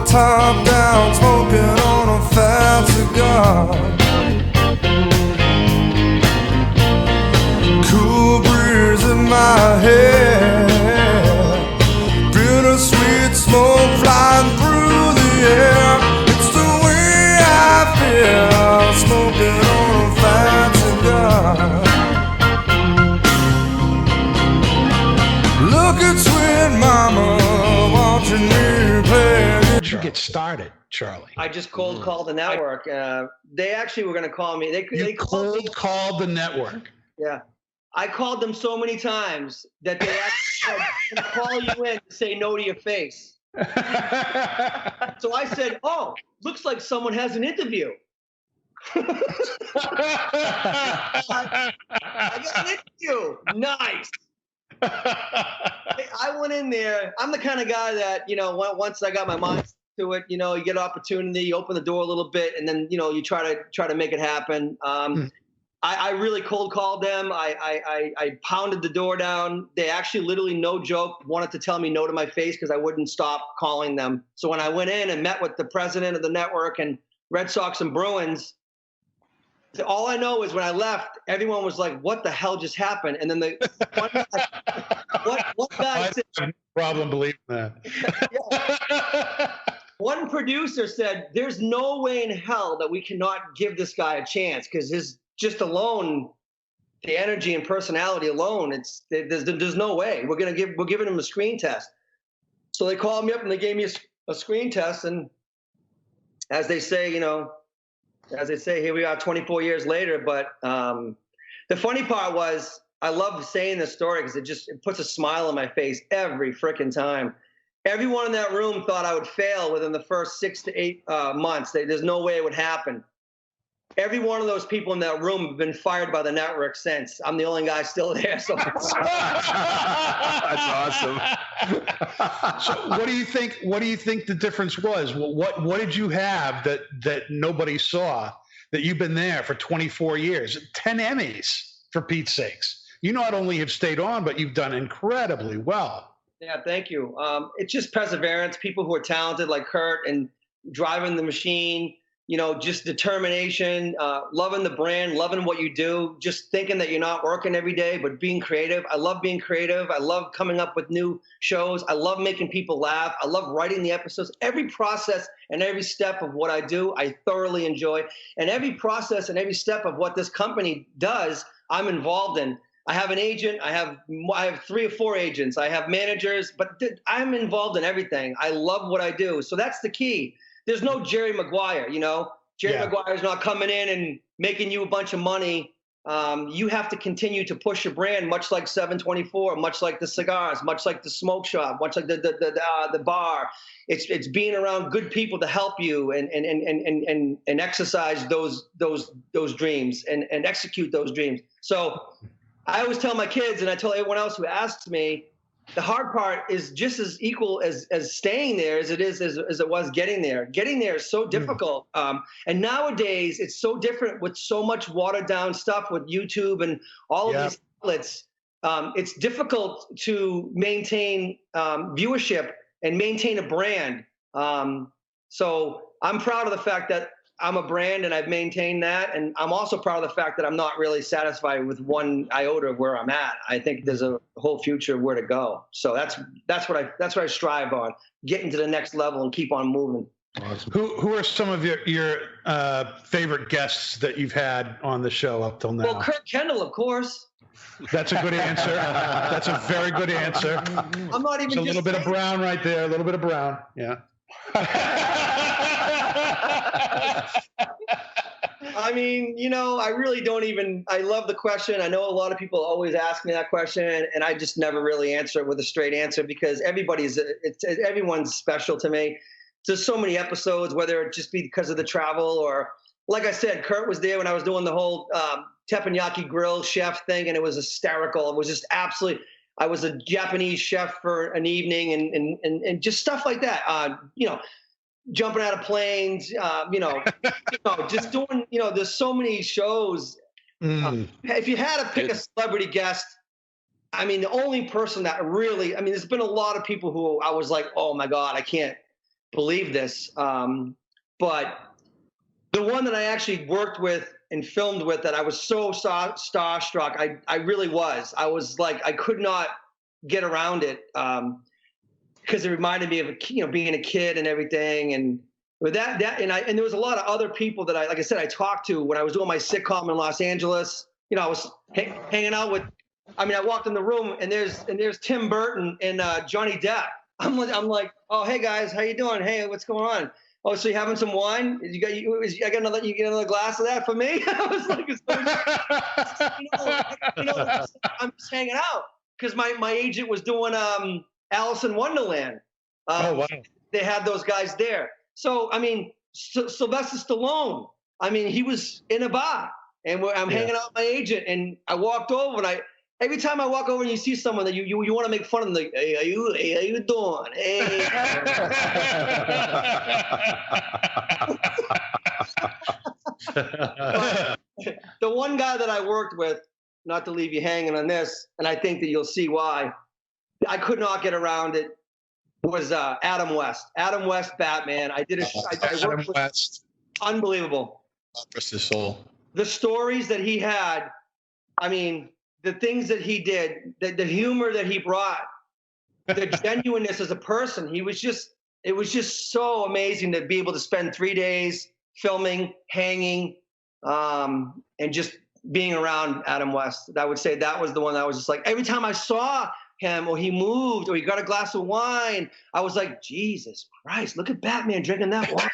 top down, smoking on a fat cigar. Cool breeze in my head, bittersweet smoke flying through the air. It's the way I feel, smoking on a fat cigar. Look at sweet mama watching me play. How'd you get started, Charlie? I just cold called the network. They actually were going to call me. They cold called the network. Yeah. I called them so many times that they actually said, call you in to say no to your face. So I said, oh, looks like someone has an interview. I got an interview. Nice. I went in there. I'm the kind of guy that, once I got my mind to it, you get an opportunity, you open the door a little bit, and then, you try to make it happen. I really cold called them. I pounded the door down. They actually, literally, no joke, wanted to tell me no to my face because I wouldn't stop calling them. So when I went in and met with the president of the network and Red Sox and Bruins, all I know is when I left, everyone was like, what the hell just happened? And then one guy said, I have no problem believing that. One producer said, there's no way in hell that we cannot give this guy a chance because his just alone, the energy and personality alone, there's no way. We're giving him a screen test. So they called me up and they gave me a screen test, and as they say, here we are 24 years later. But the funny part was, I love saying this story because it puts a smile on my face every freaking time. Everyone in that room thought I would fail within the first 6 to 8 months. There's no way it would happen. Every one of those people in that room have been fired by the network since. I'm the only guy still there. So That's awesome. So what do you think the difference was? What did you have that nobody saw, that you've been there for 24 years? 10 Emmys, for Pete's sakes. You not only have stayed on, but you've done incredibly well. Yeah, thank you. It's just perseverance, people who are talented like Kurt and driving the machine, just determination, loving the brand, loving what you do, just thinking that you're not working every day, but being creative. I love being creative. I love coming up with new shows. I love making people laugh. I love writing the episodes. Every process and every step of what I do, I thoroughly enjoy. And every process and every step of what this company does, I'm involved in. I have an agent. I have 3 or 4 agents. I have managers, but I'm involved in everything. I love what I do. So that's the key. There's no Jerry Maguire, Jerry Maguire's not coming in and making you a bunch of money. You have to continue to push your brand, much like 724, much like the cigars, much like the smoke shop, much like the bar. It's being around good people to help you and exercise those dreams and execute those dreams. So I always tell my kids, and I tell everyone else who asks me, the hard part is just as equal as staying there as it was getting there. Getting there is so difficult. And nowadays it's so different with so much watered down stuff with YouTube and all of these outlets. It's difficult to maintain viewership and maintain a brand. So I'm proud of the fact that I'm a brand and I've maintained that. And I'm also proud of the fact that I'm not really satisfied with one iota of where I'm at. I think there's a whole future of where to go. So that's what I strive on, getting to the next level and keep on moving. Awesome. Who are some of your favorite guests that you've had on the show up till now? Well, Kurt Kendall, of course. That's a good answer. That's a very good answer. I'm not even a little bit of brown right there. A little bit of brown. Yeah. I mean, I really don't even, I love the question. I know a lot of people always ask me that question, and I just never really answer it with a straight answer because everyone's special to me. There's so many episodes, whether it just be because of the travel or, like I said, Kurt was there when I was doing the whole teppanyaki grill chef thing, and it was hysterical. It was just absolutely, I was a Japanese chef for an evening and just stuff like that. Jumping out of planes, just doing, there's so many shows. If you had to pick a celebrity guest, I mean, the only person that really, there's been a lot of people who I was like, oh my God, I can't, believe this, but the one that I actually worked with and filmed with that I was so starstruck. I really was. I was like, I could not get around it because it reminded me of being a kid and everything. And with that and there was a lot of other people that like I said, I talked to when I was doing my sitcom in Los Angeles. I was hanging out with. I mean, I walked in the room and there's Tim Burton and Johnny Depp. I'm like, oh, hey guys, how you doing? Hey, what's going on? Oh, so you having some wine? You get another glass of that for me? I was like, I'm just hanging out because my agent was doing Alice in Wonderland. Oh wow! They had those guys there. So I mean, Sylvester Stallone. I mean, he was in a bar, and I'm hanging out with my agent, and I walked over, and every time I walk over and you see someone that you want to make fun of them, like, hey, how you doing? Hey. The one guy that I worked with, not to leave you hanging on this, and I think that you'll see why, I could not get around it, was Adam West. Adam West, Batman. I did Adam West. Unbelievable. Rest his soul. The stories that he had, I mean, the things that he did, the humor that he brought, the genuineness as a person, it was just so amazing to be able to spend 3 days filming, hanging, and just being around Adam West. I would say that was the one that was just like, every time I saw him or he moved or he got a glass of wine, I was like, Jesus Christ, look at Batman drinking that wine.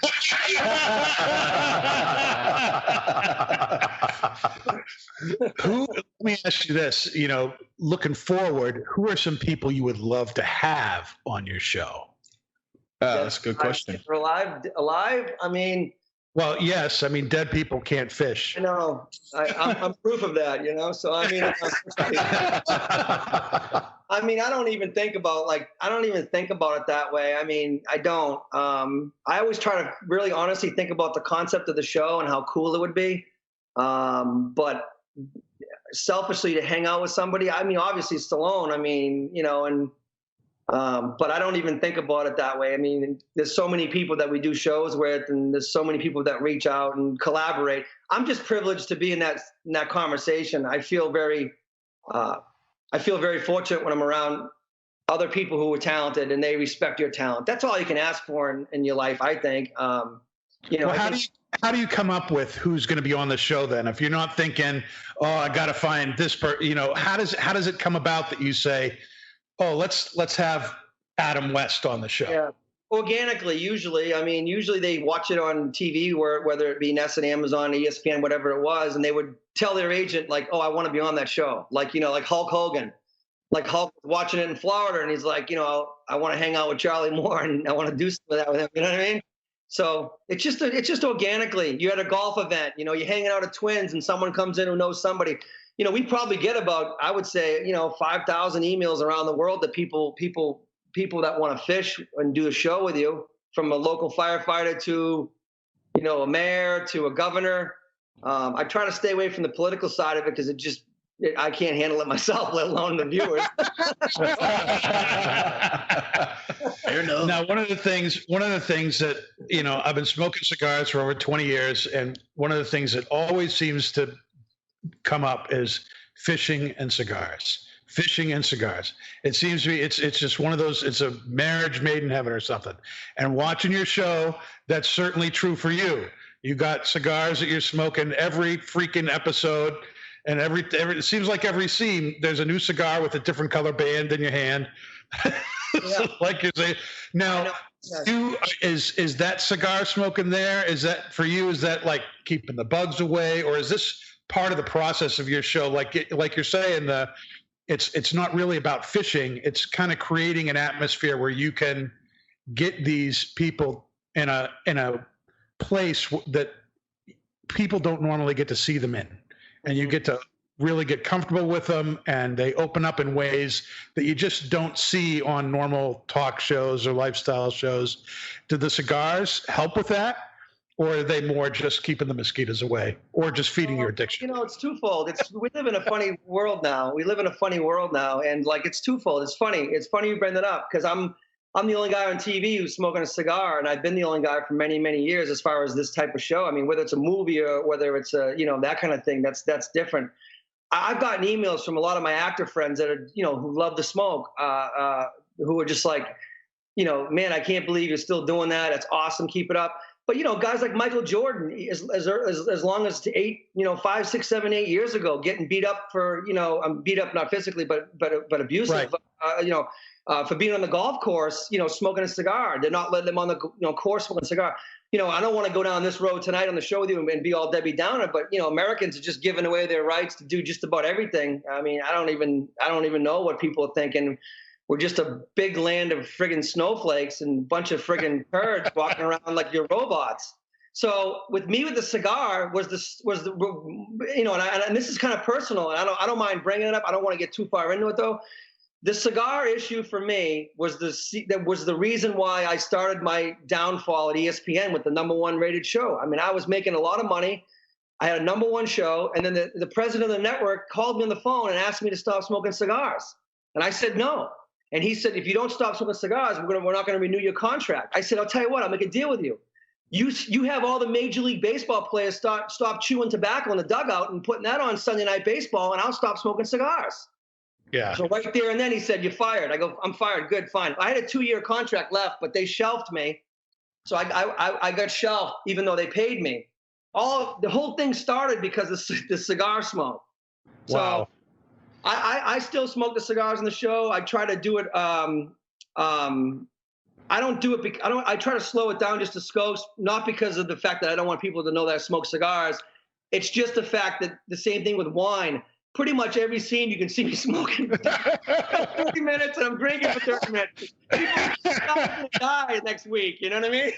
Let me ask you this, looking forward, who are some people you would love to have on your show? That's a good question. Alive? I mean... Well, yes. I mean, dead people can't fish. I know. I'm proof of that, So, I mean... I mean, I don't even think about it that way. I mean, I don't. I always try to really honestly think about the concept of the show and how cool it would be. But selfishly to hang out with somebody, I mean, obviously Stallone, I mean, but I don't even think about it that way. I mean, there's so many people that we do shows with, and there's so many people that reach out and collaborate. I'm just privileged to be in that conversation. I feel very fortunate when I'm around other people who are talented and they respect your talent. That's all you can ask for in your life, I think. Well, how do you come up with who's going to be on the show then? If you're not thinking, oh, I got to find this how does it come about that you say, oh, let's have Adam West on the show? Yeah. Organically, usually. I mean, usually they watch it on TV, whether it be Ness and Amazon, ESPN, whatever it was, and they would tell their agent, like, oh, I want to be on that show. Like, like Hulk Hogan. Like Hulk was watching it in Florida, and he's like, I want to hang out with Charlie Moore, and I want to do something that with him. You know what I mean? So it's just organically. You had a golf event, you're hanging out at Twins, and someone comes in who knows somebody. We probably get about, I would say, 5,000 emails around the world that people that want to fish and do a show with you, from a local firefighter to, a mayor to a governor. I try to stay away from the political side of it because I can't handle it myself, let alone the viewers. Now, one of the things that, I've been smoking cigars for over 20 years, and one of the things that always seems to come up is fishing and cigars. It seems to me it's just one of those, it's a marriage made in heaven or something. And watching your show, that's certainly true for you. You got cigars that you're smoking every freaking episode, and every it seems like every scene there's a new cigar with a different color band in your hand. Yeah. Like you say. Now, is that cigar smoking there? Is that for you? Is that like keeping the bugs away, or is this part of the process of your show? Like you're saying, it's not really about fishing. It's kind of creating an atmosphere where you can get these people in a place that people don't normally get to see them in, and you get to really get comfortable with them, and they open up in ways that you just don't see on normal talk shows or lifestyle shows. Do the cigars help with that? Or are they more just keeping the mosquitoes away, or just feeding your addiction? It's twofold. We live in a funny world now. And like, it's twofold. It's funny you bring that up, because I'm the only guy on TV who's smoking a cigar, and I've been the only guy for many, many years as far as this type of show. I mean, whether it's a movie or whether it's a, that kind of thing, that's different. I've gotten emails from a lot of my actor friends that are, who love to smoke, who are just like, man, I can't believe you're still doing that. That's awesome. Keep it up. But, guys like Michael Jordan, as long as 5, 6, 7, 8 years ago, getting beat up for, I'm beat up, not physically, but abusive, right. For being on the golf course, smoking a cigar. They're not letting them on the course smoking a cigar. I don't want to go down this road tonight on the show with you and be all Debbie Downer, but, Americans are just giving away their rights to do just about everything. I mean, I don't even know what people are thinking. We're just a big land of friggin' snowflakes and a bunch of friggin' turds walking around like you're robots. So with me with the cigar and this is kind of personal, and I don't mind bringing it up. I don't want to get too far into it though. The cigar issue for me was the reason why I started my downfall at ESPN with the #1 rated show. I mean, I was making a lot of money. I had a #1 show, and then the president of the network called me on the phone and asked me to stop smoking cigars, and I said no. And he said, if you don't stop smoking cigars, we're not going to renew your contract. I said, I'll tell you what, I'll make a deal with you. You have all the Major League Baseball players stop chewing tobacco in the dugout and putting that on Sunday Night Baseball, and I'll stop smoking cigars. Yeah. So right there and then he said, you're fired. I go, I'm fired. Good, fine. I had a 2-year contract left, but they shelved me. So I got shelved, even though they paid me. The whole thing started because of the cigar smoke. Wow. So I still smoke the cigars on the show. I try to do it. I don't do it. I try to slow it down just to scope, not because of the fact that I don't want people to know that I smoke cigars. It's just the fact that the same thing with wine. Pretty much every scene you can see me smoking for 30 minutes, and I'm drinking for 30 minutes. People are going to die next week. You know what I mean?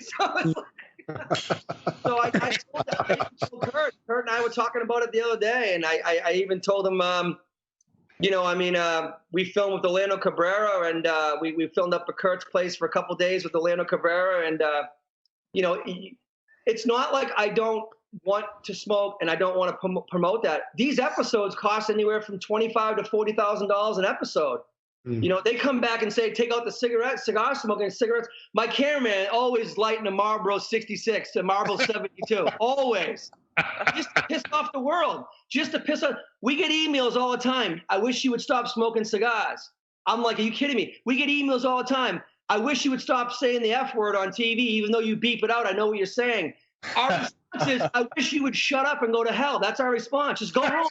So I told Kurt. Kurt and I were talking about it the other day, and I even told him. We filmed with Orlando Cabrera, and we filmed up at Kurt's place for a couple of days with Orlando Cabrera, and it's not like I don't want to smoke and I don't want to promote that. These episodes cost anywhere from $25,000 to $40,000 an episode. Mm. They come back and say, take out the cigar smoking cigarettes. My cameraman always lighting a Marlboro 66 to Marlboro 72, always. Just to piss off the world. Just to piss off. We get emails all the time. I wish you would stop smoking cigars. I'm like, are you kidding me? We get emails all the time. I wish you would stop saying the F word on TV, even though you beep it out. I know what you're saying. Our response is, I wish you would shut up and go to hell. That's our response. Just go home.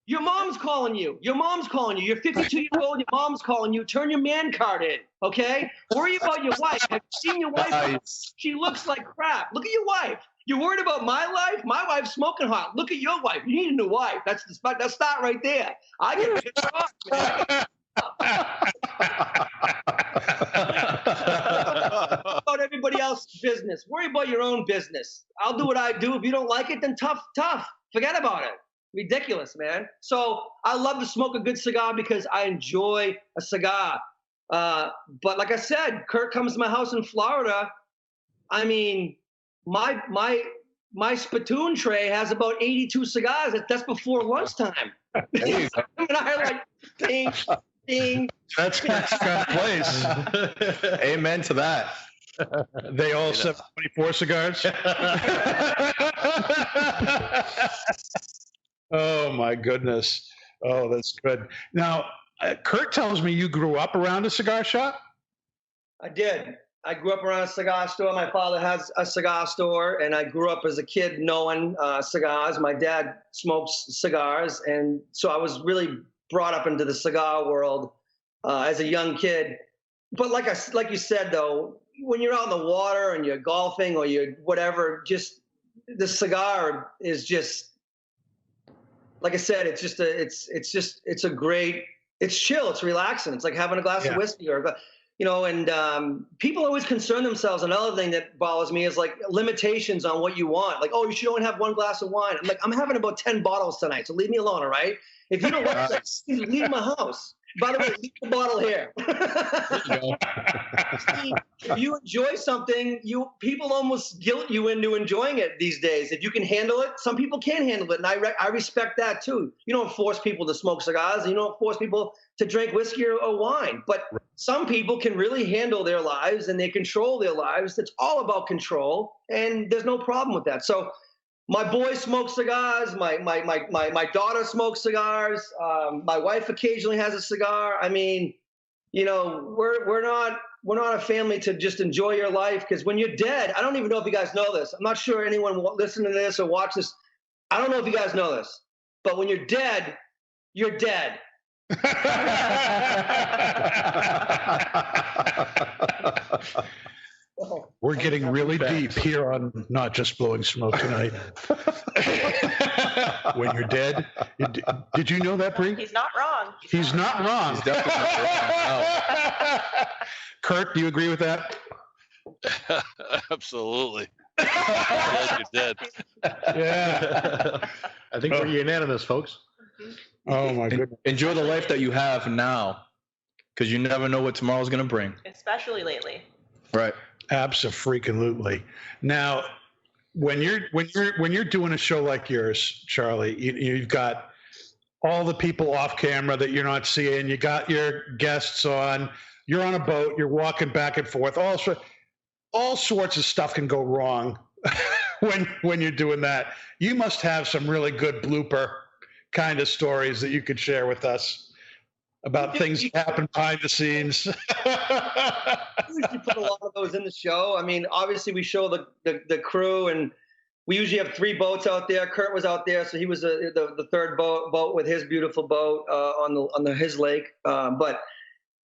Your mom's calling you. You're 52-year-old. Your mom's calling you. Turn your man card in, okay? Worry about your wife. Have you seen your wife? Nice. She looks like crap. Look at your wife. You're worried about my life? My wife's smoking hot. Look at your wife. You need a new wife. That's not right there. I get pissed off, man. About everybody else's business. Worry about your own business. I'll do what I do. If you don't like it, then tough. Forget about it. Ridiculous, man. So I love to smoke a good cigar because I enjoy a cigar. But like I said, Kurt comes to my house in Florida. I mean, my spittoon tray has about 82 cigars. That's before lunchtime. And I like ding, ding. That's kind of place. Amen to that. They all 724 cigars. Oh my goodness. Oh, that's good. Now, Kurt tells me you grew up around a cigar shop? I did. I grew up around a cigar store. My father has a cigar store, and I grew up as a kid knowing cigars. My dad smokes cigars, and so I was really brought up into the cigar world as a young kid. But like you said, though, when you're out in the water and you're golfing or you're whatever, just the cigar is just, like I said, it's chill. It's relaxing. it's like having a glass of whiskey and people always concern themselves. Another thing that bothers me is like limitations on what you want. Like, oh, you should only have one glass of wine. I'm like, I'm having about 10 bottles tonight, so leave me alone, all right? If you don't like that, leave my house. By the way, leave the bottle here. If you enjoy something, people almost guilt you into enjoying it these days. If you can handle it, some people can't handle it, and I respect that too. You don't force people to smoke cigars, and you don't force people to drink whiskey or wine. But some people can really handle their lives and they control their lives. It's all about control, and there's no problem with that. So my boy smokes cigars. My daughter smokes cigars. My wife occasionally has a cigar. I mean, you know, we're not a family to just enjoy your life, because when you're dead, I don't even know if you guys know this. I'm not sure anyone listening to this or watch this. I don't know if you guys know this, but when you're dead, you're dead. We're getting really deep here on Not Just Blowing Smoke tonight. When you're dead. Did you know that, Bree? He's not wrong. He's not wrong. He's definitely not wrong. Kurt, do you agree with that? Absolutely. You're dead. Yeah. I think we're unanimous, folks. Oh, my goodness. Enjoy the life that you have now, because you never know what tomorrow's going to bring. Especially lately. Right. Abso-freaking-lutely. Now, when you're doing a show like yours, Charlie, you've got all the people off camera that you're not seeing. You got your guests on. You're on a boat. You're walking back and forth. All sorts of stuff can go wrong when you're doing that. You must have some really good blooper kind of stories that you could share with us about things that happen behind the scenes. We usually put a lot of those in the show. I mean, obviously we show the crew, and we usually have 3 boats out there. Kurt was out there, so he was the third boat with his beautiful boat on his lake. But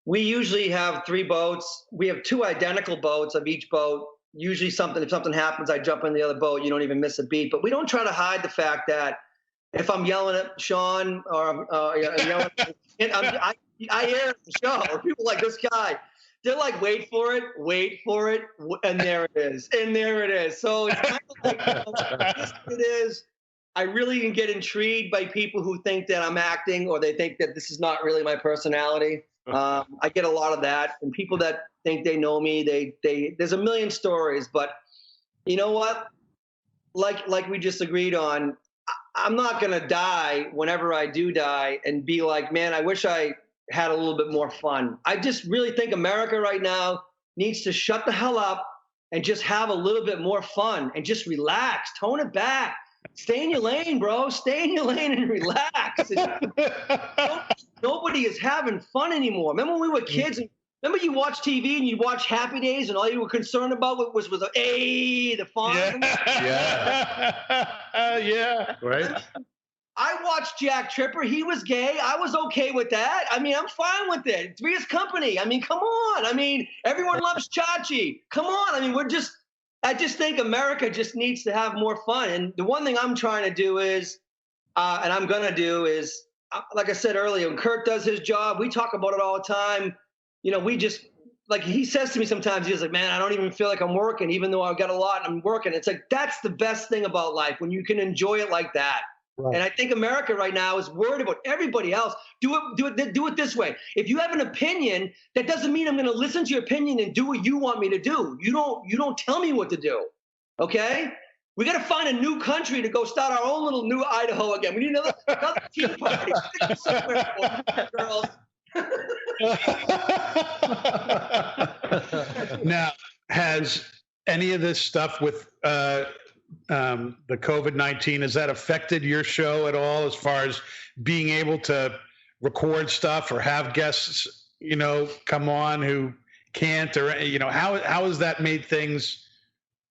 we usually have 3 boats. We have 2 identical boats of each boat. Usually if something happens, I jump in the other boat. You don't even miss a beat. But we don't try to hide the fact that if I'm yelling at Sean or yelling I hear it in the show, or people like this guy, they're like, wait for it, and there it is. So it's kind of like, it is. I really can get intrigued by people who think that I'm acting, or they think that this is not really my personality. I get a lot of that, and people that think they know me, there's a million stories, but you know what? Like we just agreed on, I'm not going to die whenever I do die and be like, man, I wish I had a little bit more fun. I just really think America right now needs to shut the hell up and just have a little bit more fun and just relax, tone it back. Stay in your lane, bro. Stay in your lane and relax. Nobody is having fun anymore. Remember when we were kids? And remember you watch TV and you watch Happy Days and all you were concerned about was the font? Yeah. Right? I watched Jack Tripper. He was gay. I was okay with that. I mean, I'm fine with it. Three's Company. I mean, come on. I mean, everyone loves Chachi. Come on. I mean, I just think America just needs to have more fun. And the one thing I'm trying to do is, and I'm going to do is, like I said earlier, when Kurt does his job, we talk about it all the time. You know, we just, like he says to me sometimes, he's like, man, I don't even feel like I'm working, even though I've got a lot and I'm working. It's like, that's the best thing about life, when you can enjoy it like that. Right. And I think America right now is worried about everybody else. Do it this way. If you have an opinion, that doesn't mean I'm going to listen to your opinion and do what you want me to do. You don't tell me what to do. Okay? We got to find a new country to go start our own little new Idaho again. We need another tea party. Girls. Now, has any of this stuff with the COVID-19, has that affected your show at all, as far as being able to record stuff or have guests, come on who can't, or, how has that made things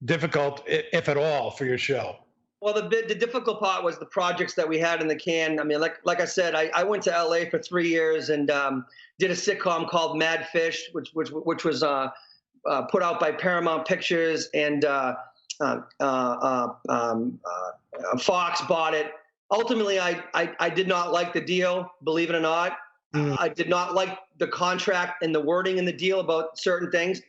difficult, if at all, for your show? Well, the difficult part was the projects that we had in the can. I mean, like I said, I went to LA for 3 years and did a sitcom called Mad Fish, which was put out by Paramount Pictures, and Fox bought it. Ultimately, I did not like the deal, believe it or not. I did not like the contract and the wording in the deal about certain things.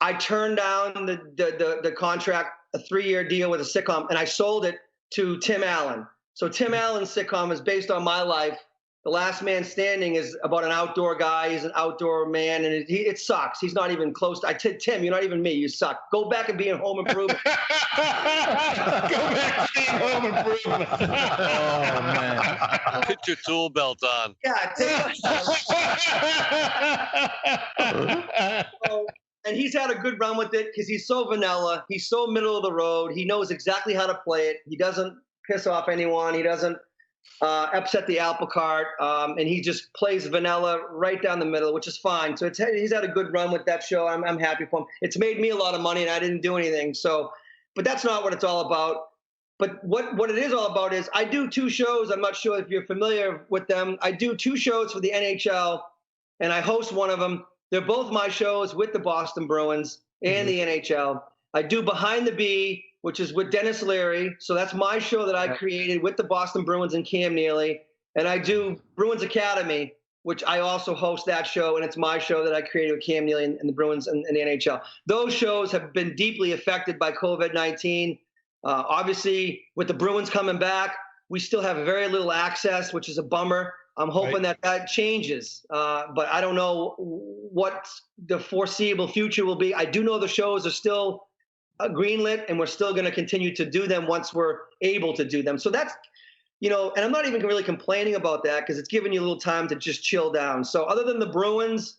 I turned down the contract, a 3-year deal with a sitcom, and I sold it to Tim Allen. So Tim Allen's sitcom is based on my life, The Last Man Standing is about an outdoor guy. He's an outdoor man, and it sucks. He's not even close. Tim, you're not even me. You suck. Go back and be in Home Improvement. Go back to being Home Improvement. Oh man. Put your tool belt on. Yeah. And he's had a good run with it because he's so vanilla. He's so middle of the road. He knows exactly how to play it. He doesn't piss off anyone. He doesn't upset the apple cart, and he just plays vanilla right down the middle, which is fine. So he's had a good run with that show. I'm happy for him. It's made me a lot of money, and I didn't do anything. So, but that's not what it's all about. But what it is all about is I do 2 shows. I'm not sure if you're familiar with them. I do 2 shows for the NHL, and I host one of them. They're both my shows with the Boston Bruins and the NHL. I do Behind the Bee, which is with Dennis Leary. So that's my show that I created with the Boston Bruins and Cam Neely. And I do Bruins Academy, which I also host that show, and it's my show that I created with Cam Neely and the Bruins and the NHL. Those shows have been deeply affected by COVID-19. Obviously, with the Bruins coming back, we still have very little access, which is a bummer. I'm hoping that changes, but I don't know what the foreseeable future will be. I do know the shows are still greenlit, and we're still going to continue to do them once we're able to do them. So that's, and I'm not even really complaining about that because it's giving you a little time to just chill down. So other than the Bruins,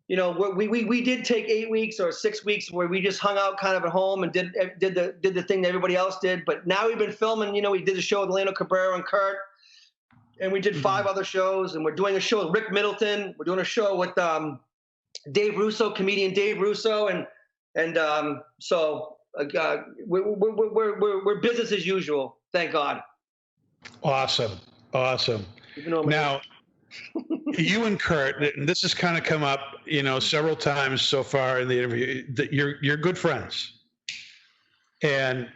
we did take 8 weeks or 6 weeks where we just hung out kind of at home and did the thing that everybody else did. But now we've been filming. We did a show with Lando Cabrera and Kurt, and we did 5 other shows, and we're doing a show with Rick Middleton. We're doing a show with Dave Russo, comedian Dave Russo, and so we're business as usual. Thank God. Awesome. Now, you and Kurt, and this has kind of come up, several times so far in the interview, that you're good friends. And,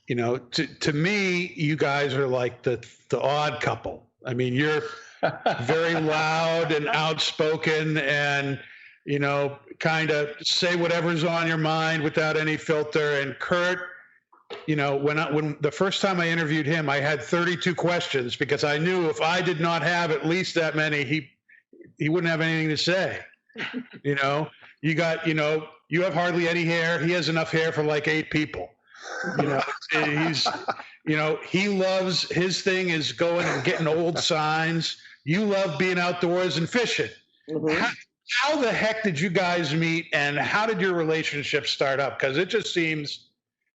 to me, you guys are like the odd couple. I mean, you're very loud and outspoken and, kind of say whatever's on your mind without any filter. And Kurt, when the first time I interviewed him, I had 32 questions because I knew if I did not have at least that many, he wouldn't have anything to say. You have hardly any hair. He has enough hair for like 8 people. He loves, his thing is going and getting old signs. You love being outdoors and fishing. Mm-hmm. How the heck did you guys meet, and how did your relationship start up? Because it just seems,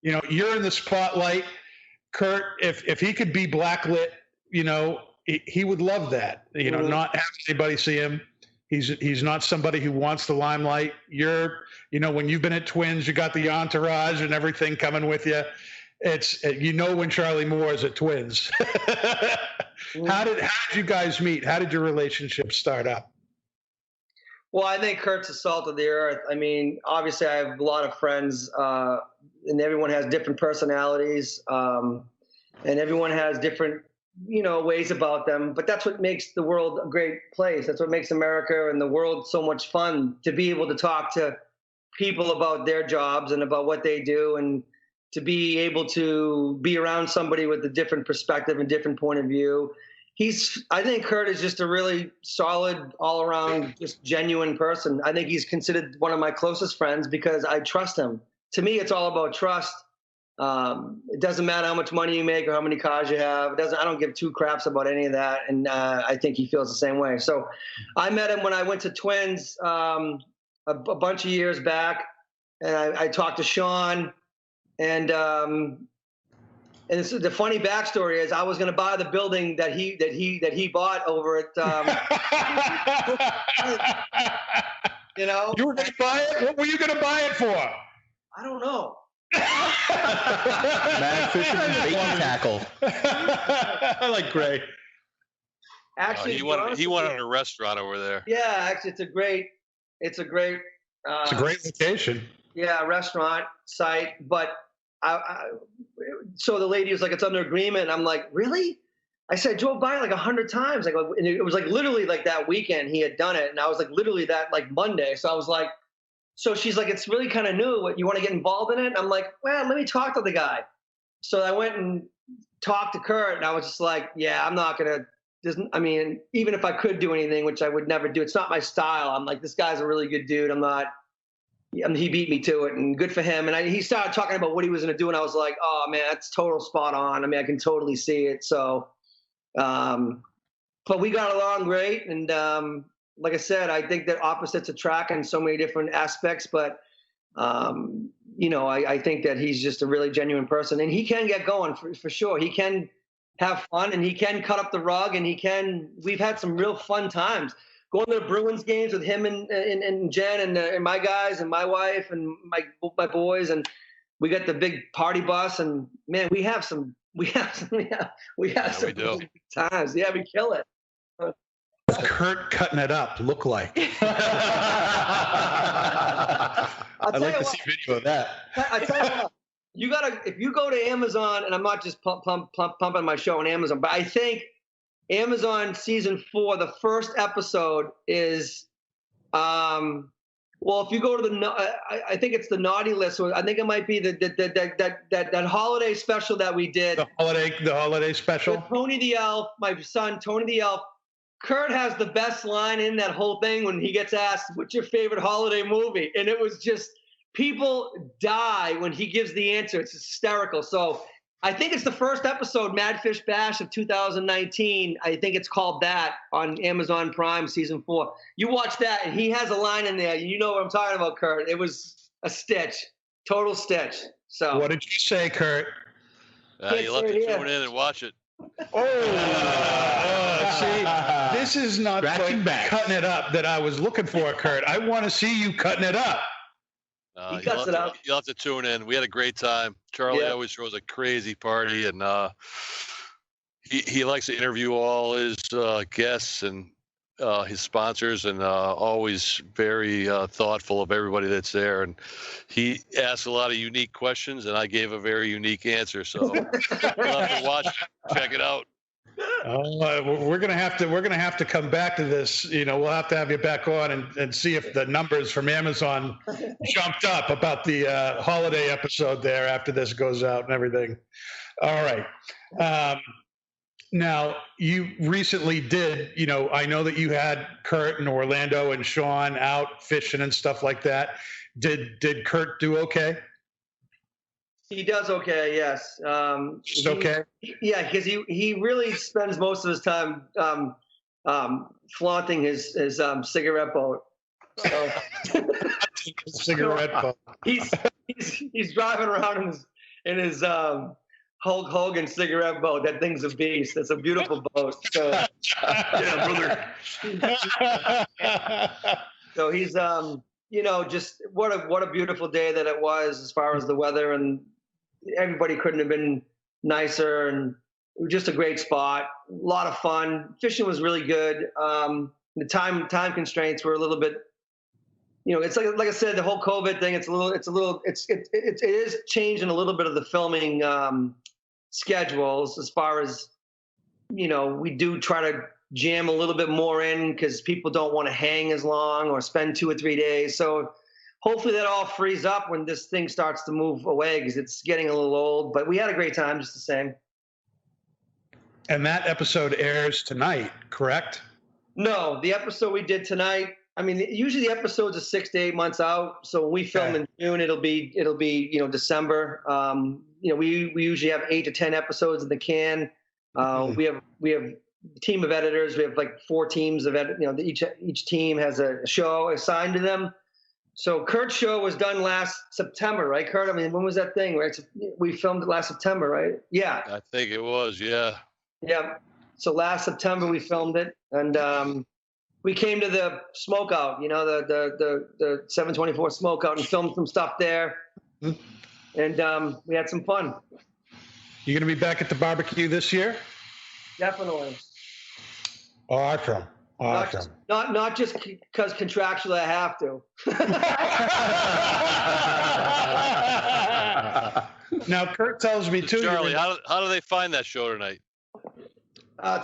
you're in the spotlight. Kurt, if he could be blacklit, he would love that. Not have anybody see him. He's not somebody who wants the limelight. You're, when you've been at Twins, you got the entourage and everything coming with you. It's, when Charlie Moore is at Twins. How did you guys meet? How did your relationship start up? Well, I think Kurt's the salt of the earth. I mean, obviously I have a lot of friends, and everyone has different personalities, and everyone has different, ways about them. But that's what makes the world a great place. That's what makes America and the world so much fun, to be able to talk to people about their jobs and about what they do, and to be able to be around somebody with a different perspective and different point of view. I think Kurt is just a really solid, all around, just genuine person. I think he's considered one of my closest friends because I trust him. To me, it's all about trust. It doesn't matter how much money you make or how many cars you have. I don't give 2 craps about any of that. And I think he feels the same way. So I met him when I went to Twins a bunch of years back, and I talked to Sean, and the funny backstory is I was going to buy the building that he bought over at. You were going to buy it? What were you going to buy it for? I don't know. Mad Fisherman bait and tackle. I like Gray. Actually, he wanted a restaurant over there. Yeah, actually, it's a great it's a great location. Yeah, restaurant site, but. So the lady was like, "It's under agreement." And I'm like, "Really?" I said, "I drove by it like 100 times." Like, and it was like literally like that weekend he had done it, and I was like literally that like Monday. So I was like, so she's like, "It's really kind of new. What, you want to get involved in it?" And I'm like, "Well, let me talk to the guy." So I went and talked to Kurt, and I was just like, "Yeah, I'm not gonna doesn't. I mean, even if I could do anything, which I would never do, it's not my style. I'm like, this guy's a really good dude. I'm not. I mean, he beat me to it, and good for him. And he started talking about what he was going to do, and I was like, oh man, that's total spot on. I mean, I can totally see it. So, but we got along great, and like I said, I think that opposites attract in so many different aspects. But I think that he's just a really genuine person, and he can get going for sure. He can have fun, and he can cut up the rug, and we've had some real fun times going to the Bruins games with him and Jen and my guys and my wife and my boys, and we got the big party bus, and man, we have some good times. Yeah, we kill it. Kurt cutting it up look like? I'd like to see video of that. I tell you what, if you go to Amazon, and I'm not just pumping my show on Amazon, but I think Amazon season 4, the first episode is, if you go to I think it's the naughty list. Or I think it might be that holiday special that we did. The holiday special. With Tony the Elf, my son Tony the Elf. Kurt has the best line in that whole thing when he gets asked, "What's your favorite holiday movie?" And it was just, people die when he gives the answer. It's hysterical. So I think it's the first episode, Mad Fish Bash of 2019. I think it's called that on Amazon Prime, season 4. You watch that, and he has a line in there. You know what I'm talking about, Kurt. It was a stitch, total stitch. So what did you say, Kurt? You'll have to tune in and watch it. See, this is not cutting it up that I was looking for, Kurt. I want to see you cutting it up. He cuts it up. You'll have to tune in. We had a great time. Charlie always throws a crazy party, and he likes to interview all his guests and his sponsors, and always very thoughtful of everybody that's there. And he asks a lot of unique questions, and I gave a very unique answer. So you'll have to watch, check it out. We're gonna have to come back to this. We'll have to have you back on and see if the numbers from Amazon jumped up about the holiday episode there after this goes out and everything. All right. Now, you recently did, I know that you had Kurt and Orlando and Sean out fishing and stuff like that. Did Kurt do okay? He does okay, yes. He's okay? Because he really spends most of his time flaunting his cigarette boat. So cigarette boat. He's driving around in his Hulk Hogan cigarette boat. That thing's a beast. It's a beautiful boat. So, yeah, brother. So he's just what a beautiful day that it was as far as the weather, and everybody couldn't have been nicer, and it was just a great spot. A lot of fun. Fishing was really good. The time constraints were a little bit, it's like I said, the whole COVID thing. It is changing a little bit of the filming schedules as far as, we do try to jam a little bit more in because people don't want to hang as long or spend 2 or 3 days. So hopefully that all frees up when this thing starts to move away, because it's getting a little old. But we had a great time just the same. And that episode airs tonight, correct? No, the episode we did tonight, I mean, usually the episodes are 6 to 8 months out. So when we film in June, it'll be December. We usually have 8 to 10 episodes in the can. We have a team of editors. We have like 4 teams of each team has a show assigned to them. So Kurt's show was done last September, right, Kurt? I mean, when was that thing? Right, we filmed it last September, right? Yeah, I think it was. Yeah. So last September we filmed it, and we came to the smokeout, the 724 smokeout, and filmed some stuff there, and we had some fun. You gonna be back at the barbecue this year? Definitely. Awesome. Not just because contractually I have to. Now, Kurt tells me too. Charlie, how do they find that show tonight?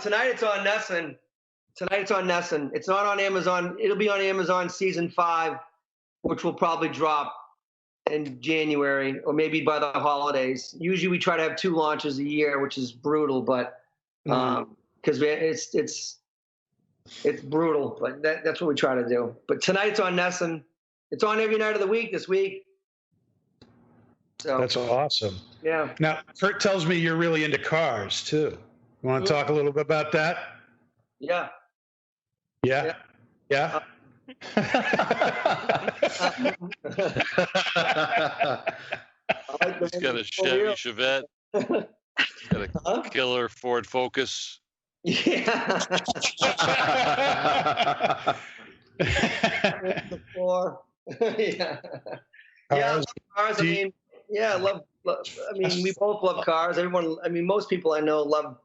Tonight it's on Nessun. It's not on Amazon. It'll be on Amazon season 5, which will probably drop in January or maybe by the holidays. Usually we try to have 2 launches a year, which is brutal, but because it's brutal. But that's what we try to do. But tonight's on Nesson. It's on every night of the week this week. So That's awesome. yeah. Now, Kurt tells me you're really into cars too. You want to talk a little bit about that? Yeah. Yeah. Yeah. He's got a Chevy Chevette. He's got a killer Ford Focus. Yeah. Yeah. Yeah, I love cars. I mean, I love. I mean, we both love cars. Everyone. I mean, most people I know love.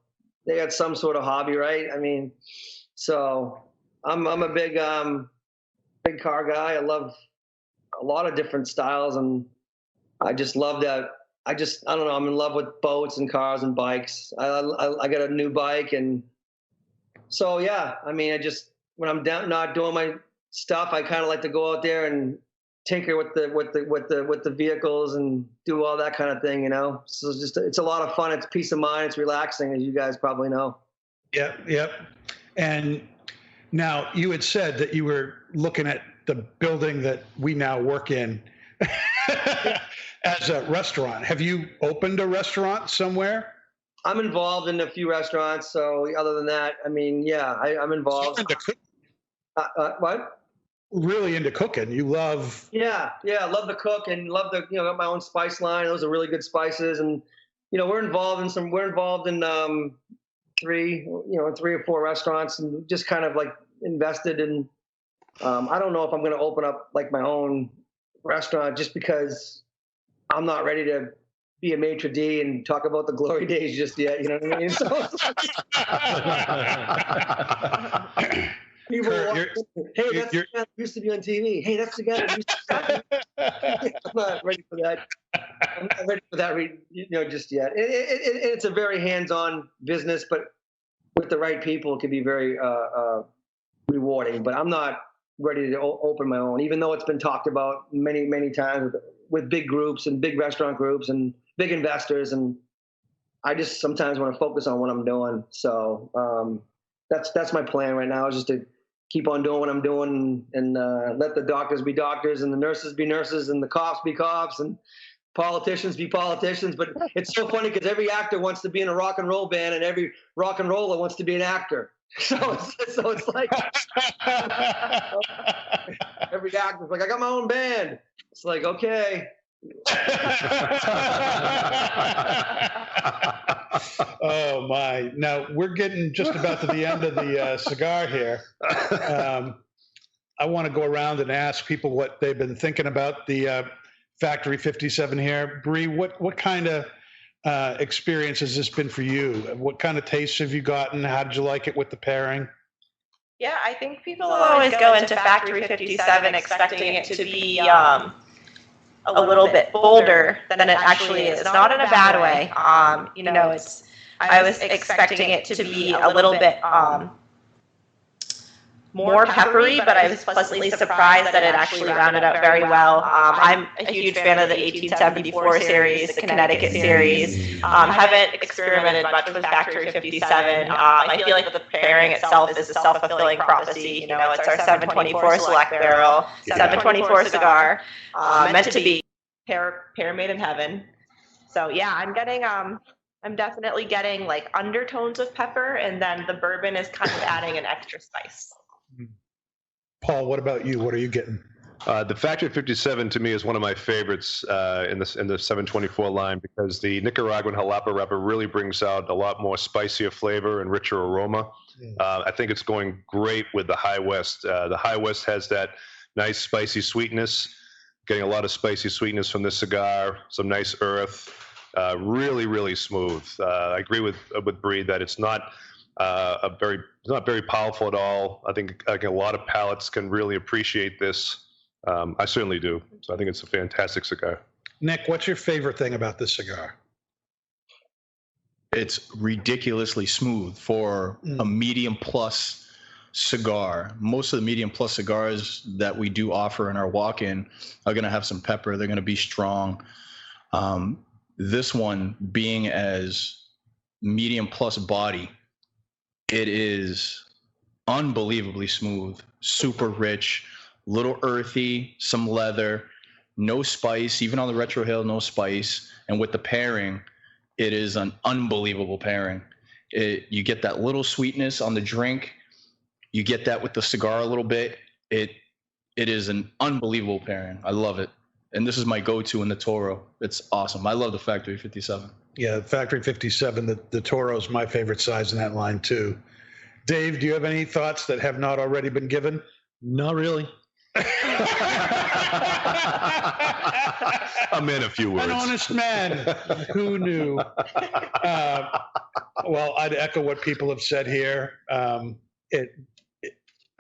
They got some sort of hobby, right? I mean, so I'm a big car guy. I love a lot of different styles, and I just love that. I don't know. I'm in love with boats and cars and bikes. I got a new bike, and so yeah. I mean, when I'm not doing my stuff, I kind of like to go out there and tinker with the vehicles and do all that kind of thing, So it's a lot of fun. It's peace of mind. It's relaxing, as you guys probably know. Yep. And now you had said that you were looking at the building that we now work in as a restaurant. Have you opened a restaurant somewhere? I'm involved in a few restaurants. So other than that, I mean, yeah, I'm involved. What? Really into cooking. You love. Yeah. I love to cook and love to, got my own spice line. Those are really good spices. And, we're involved in three or four restaurants, and just kind of like invested in, I don't know if I'm going to open up like my own restaurant, just because I'm not ready to be a maitre d' and talk about the glory days just yet. You know what I mean? So, people hey, that's the guy that used to be on TV. Hey, that's the guy that used to be I'm not ready for that. I'm not ready for that, just yet. It's a very hands-on business, but with the right people, it can be very rewarding. But I'm not ready to open my own, even though it's been talked about many, many times with big groups and big restaurant groups and big investors. And I just sometimes want to focus on what I'm doing. So that's my plan right now, is just to keep on doing what I'm doing, and let the doctors be doctors and the nurses be nurses and the cops be cops and politicians be politicians. But it's so funny because every actor wants to be in a rock and roll band, and every rock and roller wants to be an actor. So it's like every actor's like, I got my own band. It's like, okay. Oh my! Now we're getting just about to the end of the cigar here. I want to go around and ask people what they've been thinking about the Factory 57 here. Bree, what kind of experience has this been for you? What kind of tastes have you gotten? How did you like it with the pairing? Yeah, I think people always go into Factory 57 expecting it to be a little bit bolder than it actually is. Not in a bad way. I was expecting it to be a little bit more peppery, but I was pleasantly surprised that it actually rounded up very well. I'm a huge fan of the 1874 series, the Connecticut series. Haven't experimented much with Factory 57. I feel like the pairing itself is a self-fulfilling prophecy. It's our 724 Select Barrel, 724 cigar, meant to be pair made in heaven. So yeah, I'm definitely getting like undertones of pepper, and then the bourbon is kind of adding an extra spice. Paul, what about you? What are you getting? The Factory 57 to me is one of my favorites in the 724 line, because the Nicaraguan jalapa wrapper really brings out a lot more spicier flavor and richer aroma. I think it's going great with the High West. The High West has that nice spicy sweetness, getting a lot of spicy sweetness from this cigar, some nice earth, really, really smooth. I agree with Bree that it's not very powerful at all. I think a lot of palates can really appreciate this. I certainly do. So I think it's a fantastic cigar. Nick, what's your favorite thing about this cigar? It's ridiculously smooth for a medium plus cigar. Most of the medium plus cigars that we do offer in our walk-in are going to have some pepper. They're going to be strong. This one, being as medium plus body, it is unbelievably smooth, super rich, little earthy, some leather, no spice, even on the Retro Hill, no spice. And with the pairing, it is an unbelievable pairing. You get that little sweetness on the drink. You get that with the cigar a little bit. It is an unbelievable pairing. I love it. And this is my go-to in the Toro. It's awesome. I love the Factory 57. Yeah, Factory 57, the Toro is my favorite size in that line too. Dave, do you have any thoughts that have not already been given? Not really. A man, a few words. An honest man. Who knew? Well, I'd echo what people have said here. I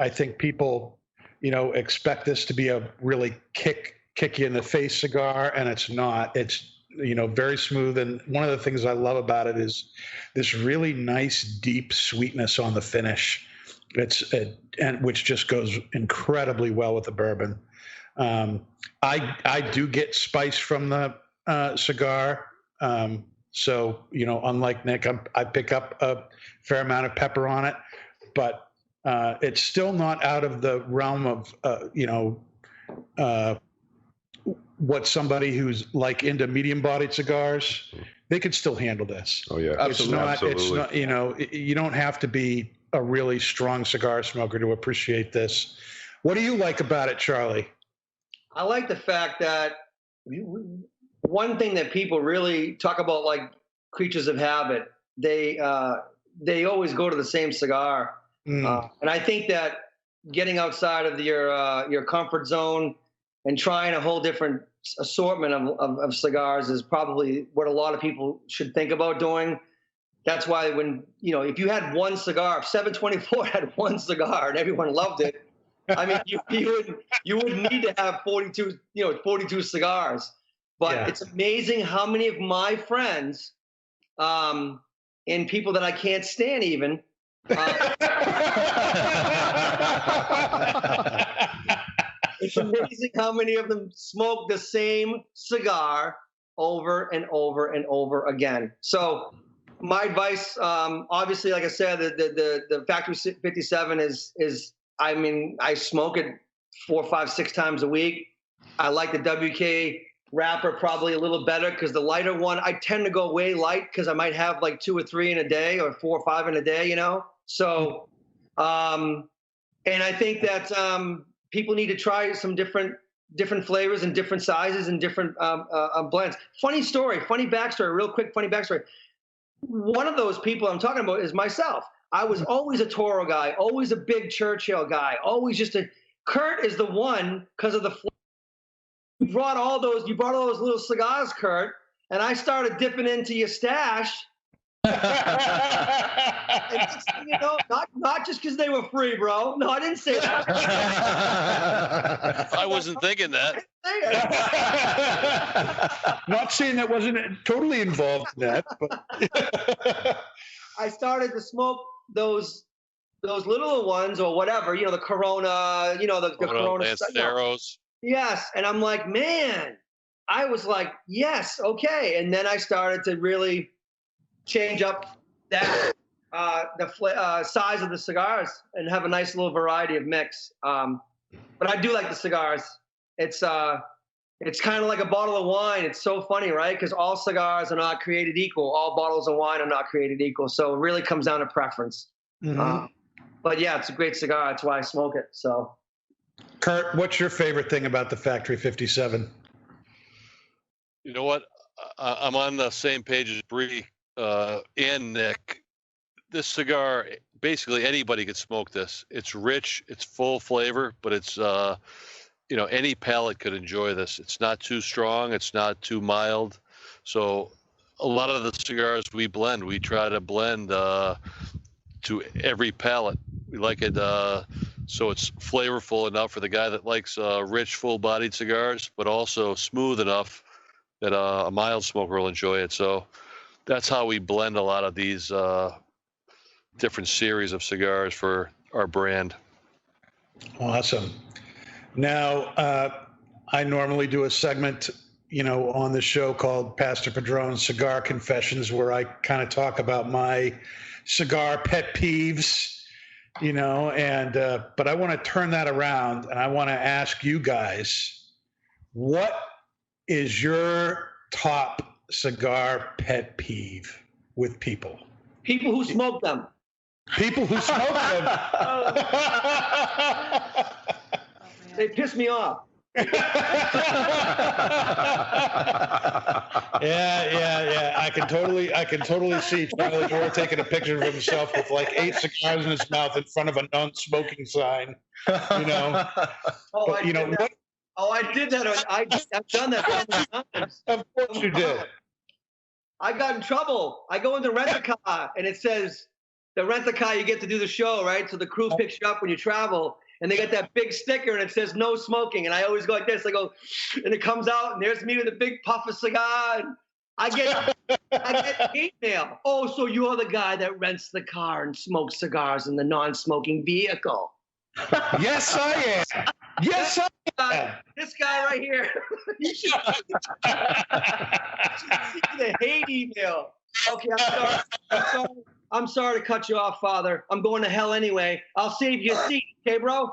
think people, expect this to be a really kick you in the face cigar, and it's not. It's very smooth. And one of the things I love about it is this really nice, deep sweetness on the finish. And which just goes incredibly well with the bourbon. I do get spice from the cigar. So, unlike Nick, I pick up a fair amount of pepper on it, but it's still not out of the realm of, what somebody who's like into medium-bodied cigars, they could still handle this. Oh yeah, absolutely. It's not. You don't have to be a really strong cigar smoker to appreciate this. What do you like about it, Charlie? I like the fact that one thing that people really talk about, like creatures of habit, they always go to the same cigar. And I think that getting outside of your comfort zone and trying a whole different assortment of cigars is probably what a lot of people should think about doing. That's why when, if you had one cigar, if 724 had one cigar and everyone loved it, I mean, you wouldn't need to have 42 cigars. But yeah. It's amazing how many of my friends and people that I can't stand even, it's amazing how many of them smoke the same cigar over and over and over again. So my advice, obviously, like I said, the Factory 57 is, I mean, I smoke it 4, 5, 6 times a week. I like the WK wrapper probably a little better because the lighter one, I tend to go way light because I might have like 2 or 3 in a day or 4 or 5 in a day, So, and I think that people need to try some different flavors and different sizes and different blends. Funny backstory, real quick, funny backstory. One of those people I'm talking about is myself. I was always a Toro guy, always a big Churchill guy, always Kurt is the one because of the flavor. You brought all those little cigars, Kurt, and I started dipping into your stash. And not just because they were free, bro. No, I didn't say that. I wasn't thinking that. Not saying that wasn't totally involved in that, but I started to smoke those little ones or whatever, the Corona, the Corona Lanceros. Yes, and I'm like, man, I was like, yes, okay, and then I started to really change up that the size of the cigars and have a nice little variety of mix. But I do like the cigars. It's kind of like a bottle of wine. It's so funny, right? Because all cigars are not created equal. All bottles of wine are not created equal. So it really comes down to preference. Mm-hmm. But yeah, it's a great cigar. That's why I smoke it. So, Kurt, what's your favorite thing about the Factory 57? You know what? I'm on the same page as Bree and Nick. This cigar, basically anybody could smoke this. It's rich, it's full flavor, but it's any palate could enjoy this. It's not too strong, it's not too mild. So a lot of the cigars we blend, we try to blend to every palate. We like it so it's flavorful enough for the guy that likes rich, full-bodied cigars, but also smooth enough that a mild smoker will enjoy it. So that's how we blend a lot of these different series of cigars for our brand. Awesome. Now, I normally do a segment on the show called Pastor Padron's Cigar Confessions, where I kind of talk about my cigar pet peeves, but I want to turn that around and I want to ask you guys, what is your top cigar pet peeve with people? People who smoke them. People who smoke them. They piss me off. Yeah. I can totally see Charlie Moore taking a picture of himself with like 8 cigars in his mouth in front of a non-smoking sign. Oh, I did that. I've done that so many times. Of course you did. I got in trouble. I go into rent a car and it says the rent a car, you get to do the show, right? So the crew picks you up when you travel. And they got that big sticker and it says no smoking. And I always go like this. I go, and it comes out and there's me with a big puff of cigar. And I get hate mail. Oh, so you're the guy that rents the car and smokes cigars in the non-smoking vehicle. Yes, I am. Yes, I am. This guy right here. You should see the hate email. Okay, I'm sorry to cut you off, Father. I'm going to hell anyway. I'll save you a seat, okay, bro?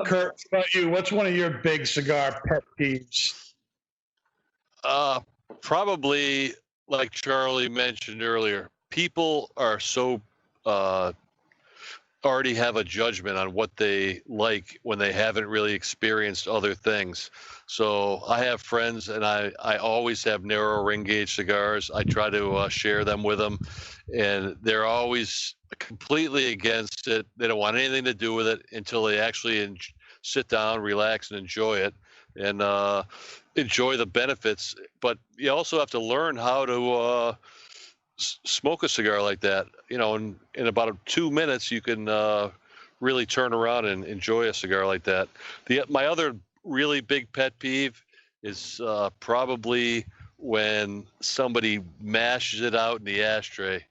Kurt, what about you? What's one of your big cigar pet peeves? Probably, like Charlie mentioned earlier, people are so already have a judgment on what they like when they haven't really experienced other things. So I have friends, and I always have narrow ring gauge cigars. I try to share them with them, and they're always completely against it. They don't want anything to do with it until they actually sit down, relax, and enjoy it, and enjoy the benefits. But you also have to learn how to smoke a cigar like that. In about 2 minutes, you can really turn around and enjoy a cigar like that. My other really big pet peeve is probably when somebody mashes it out in the ashtray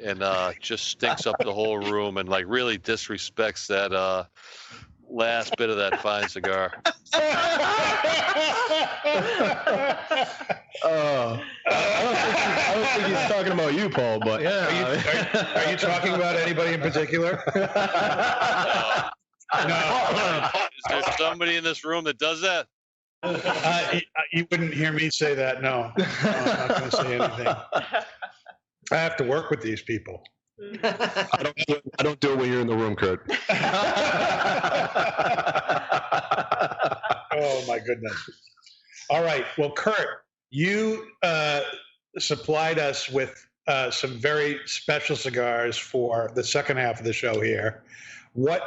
and just stinks up the whole room and like really disrespects that last bit of that fine cigar. I don't think he's talking about you, Paul, but yeah. Are you talking about anybody in particular? No. Is there somebody in this room that does that? You wouldn't hear me say that. No, I'm not going to say anything. I have to work with these people. I don't do it when you're in the room, Kurt. Oh my goodness. All right. Well, Kurt, you supplied us with some very special cigars for the second half of the show here. What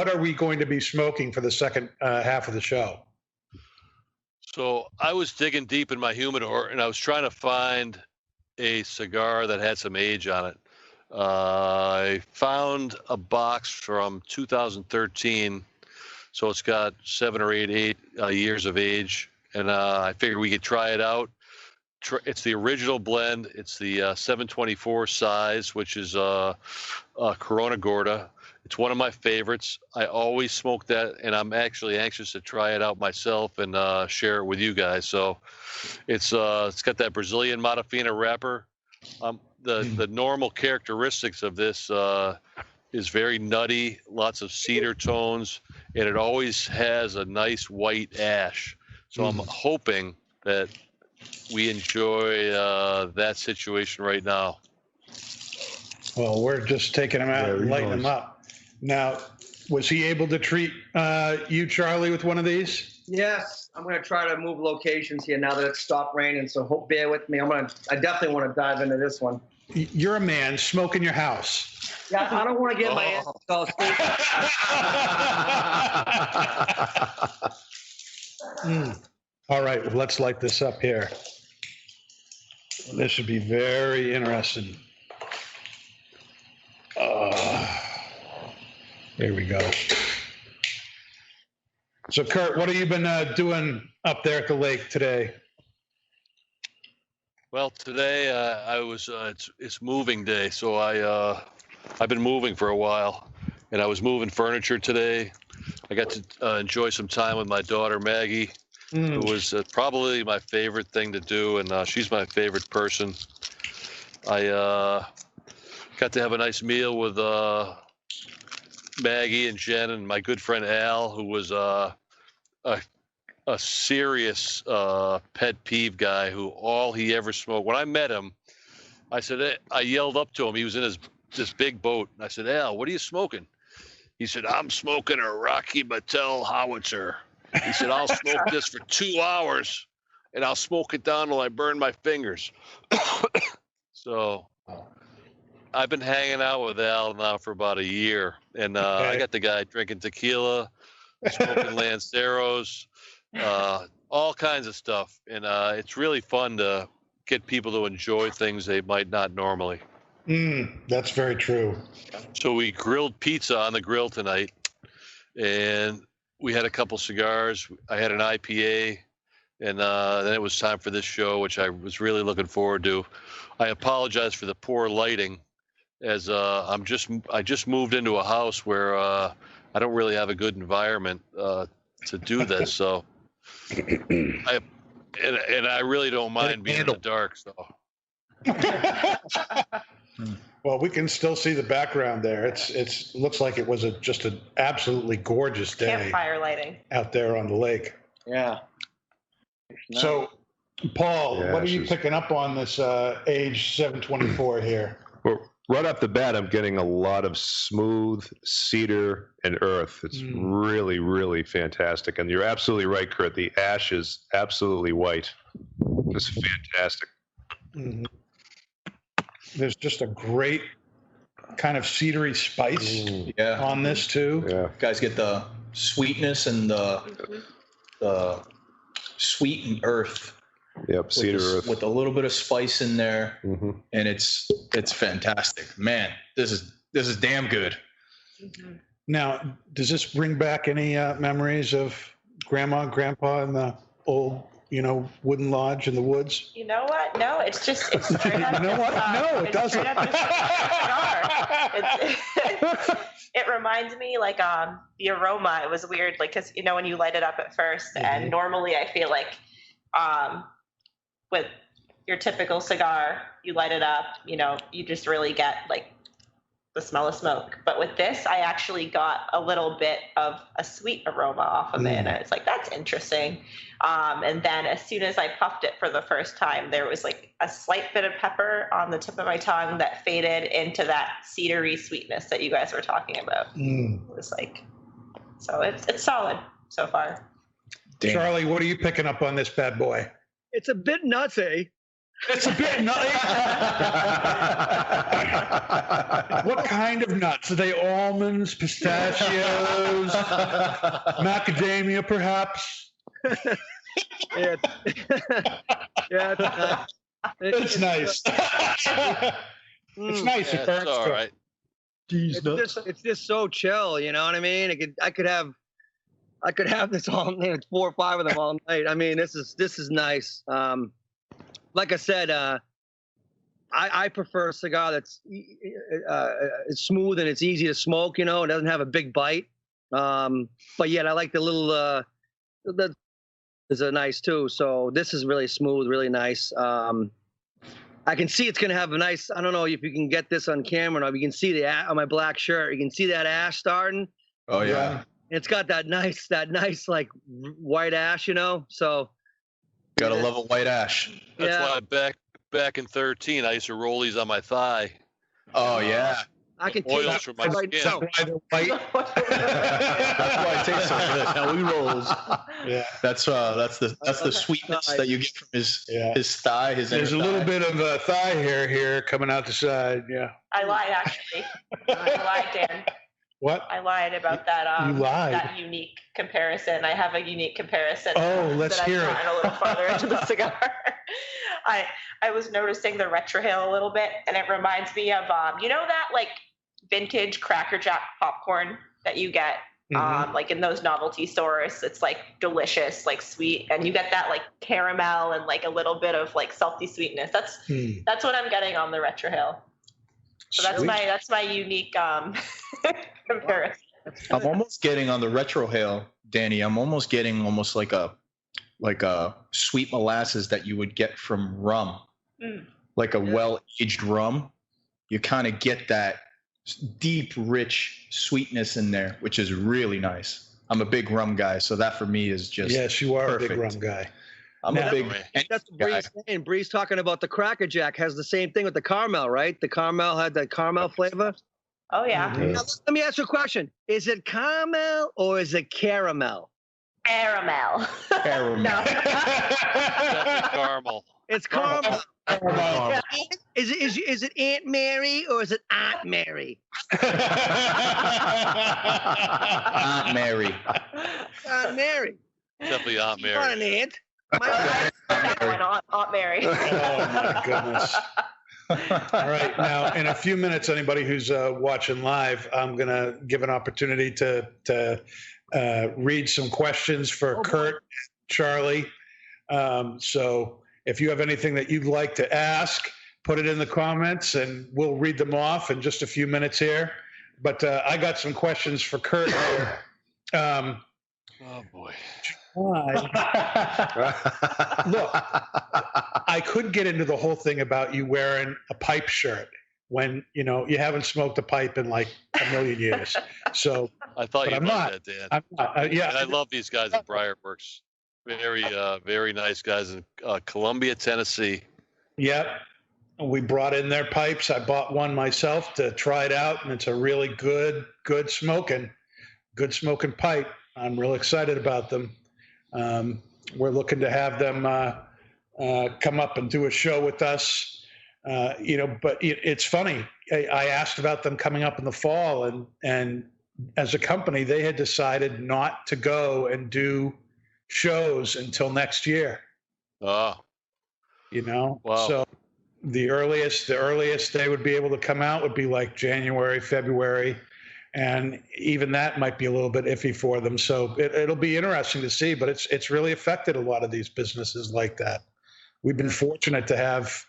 are we going to be smoking for the second half of the show? So I was digging deep in my humidor, and I was trying to find a cigar that had some age on it. I found a box from 2013, so it's got 7 or 8 years of age, and I figured we could try it out. It's the original blend. It's the 724 size, which is Corona Gorda. It's one of my favorites. I always smoke that, and I'm actually anxious to try it out myself and share it with you guys. So it's got that Brazilian Matafina wrapper. The normal characteristics of this is very nutty, lots of cedar tones, and it always has a nice white ash. So I'm hoping that we enjoy that situation right now. Well, we're just taking him out and lighting him up. Now, was he able to treat you, Charlie, with one of these? Yes, I'm going to try to move locations here now that it's stopped raining. So bear with me. I definitely want to dive into this one. You're a man. Smoke in your house. Yeah, I don't want to get my ass all All right, well, let's light this up here. This should be very interesting. Here we go. So, Kurt, what have you been doing up there at the lake today? Well, today I was. It's moving day, so I've been moving for a while, and I was moving furniture today. I got to enjoy some time with my daughter Maggie, who was probably my favorite thing to do, and she's my favorite person. I got to have a nice meal with Maggie and Jen and my good friend Al, who was a serious pet peeve guy who all he ever smoked. When I met him, I yelled up to him. He was in this big boat. And I said, Al, what are you smoking? He said, I'm smoking a Rocky Mattel howitzer. He said, I'll smoke this for 2 hours and I'll smoke it down till I burn my fingers. So I've been hanging out with Al now for about a year. And I got the guy drinking tequila, smoking Lanceros, all kinds of stuff. And it's really fun to get people to enjoy things they might not normally. That's very true. So we grilled pizza on the grill tonight, and we had a couple cigars. I had an IPA, and then it was time for this show, which I was really looking forward to. I apologize for the poor lighting, as I just moved into a house where I don't really have a good environment to do this. So I really don't mind being in the dark. So. Well, we can still see the background there. It looks like it was just an absolutely gorgeous day. Campfire lighting out there on the lake. Yeah. So, Paul, what are you picking up on this age 724 here? Well, right off the bat, I'm getting a lot of smooth cedar and earth. It's really, really fantastic. And you're absolutely right, Kurt. The ash is absolutely white. It's fantastic. Mm-hmm. There's just a great kind of cedary spice on this too. Yeah. Guys get the sweetness and the sweet and earth. Yep, cedar earth with a little bit of spice in there, and it's fantastic. Man, this is damn good. Now, does this bring back any memories of Grandma and Grandpa in the old, wooden lodge in the woods? You know what? No, it's straight up. You know what? No, it doesn't. It reminds me like the aroma. It was weird, like because when you light it up at first, and normally I feel like with your typical cigar, you light it up, you just really get like the smell of smoke. But with this, I actually got a little bit of a sweet aroma off of it, and it's like, that's interesting. And then as soon as I puffed it for the first time, there was like a slight bit of pepper on the tip of my tongue that faded into that cedary sweetness that you guys were talking about. It was like, so it's solid so far. Damn. Charlie, what are you picking up on this bad boy? It's a bit nutty. It's a bit nutty. What kind of nuts? Are they almonds, pistachios, macadamia, perhaps? Yeah, it's nice. It's nice. It's all right. It's just so chill. You know what I mean? I could have this all night, 4 or 5 of them all night. I mean, this is nice. Like I said, I prefer a cigar that's it's smooth and it's easy to smoke. It doesn't have a big bite. But yet I like the little that is nice too. So this is really smooth, really nice. I can see it's gonna have a nice. I don't know if you can get this on camera. Or you can see the on my black shirt. You can see that ash starting. Oh yeah. It's got that nice like white ash. So. Gotta love a white ash. That's why back in 13, I used to roll these on my thigh. Oh yeah. I can oils from my skin. That's why I taste some of this. How he rolls. Yeah. That's the sweetness that you get from his thigh. There's a little bit of thigh hair here coming out the side. Yeah. I lied actually. I lied, Dan. What? I lied about that. You lied. That unique comparison. I have a unique comparison. Oh, let's hear it. A little farther into the cigar. I was noticing the retrohale a little bit, and it reminds me of that like vintage Cracker Jack popcorn that you get like in those novelty stores. It's like delicious, like sweet, and you get that like caramel and like a little bit of like salty sweetness. That's what I'm getting on the retrohale. So that's my unique comparison. I'm almost getting on the retrohale, Danny. I'm almost getting almost like a sweet molasses that you would get from rum, like a well-aged rum. You kind of get that deep, rich sweetness in there, which is really nice. I'm a big rum guy, so that for me is just yes, you are perfect. a big rum guy. I'm a big. That's what Bree's saying. Bree's talking about the Cracker Jack has the same thing with the caramel, right? The caramel had the caramel flavor. Oh yeah. Now, let me ask you a question: is it caramel or is it caramel? Caramel. Caramel. No. Definitely caramel. It's caramel. Is it Aunt Mary or is it Aunt Mary? Aunt Mary. Aunt Mary. Definitely Aunt She's not an Mary. aunt. Aunt Mary. Oh my goodness. All right, now in a few minutes, anybody who's watching live, I'm gonna give an opportunity to read some questions for Kurt, Charlie. So if you have anything that you'd like to ask, put it in the comments, and we'll read them off in just a few minutes here. But I got some questions for Kurt here. Oh boy. Look, I could get into the whole thing about you wearing a pipe shirt when you haven't smoked a pipe in like a million years. So I thought you I'm liked not. that, Dan. I'm not. Yeah, And I love these guys at Briarworks. Very nice guys in Columbia, Tennessee. Yep. We brought in their pipes. I bought one myself to try it out, and it's a really good smoking pipe. I'm real excited about them. We're looking to have them come up and do a show with us. But it's funny. I asked about them coming up in the fall, and as a company, they had decided not to go and do shows until next year. Oh. Wow. So the earliest they would be able to come out would be like January, February. And even that might be a little bit iffy for them. So it'll be interesting to see, but it's really affected a lot of these businesses like that. We've been fortunate to have,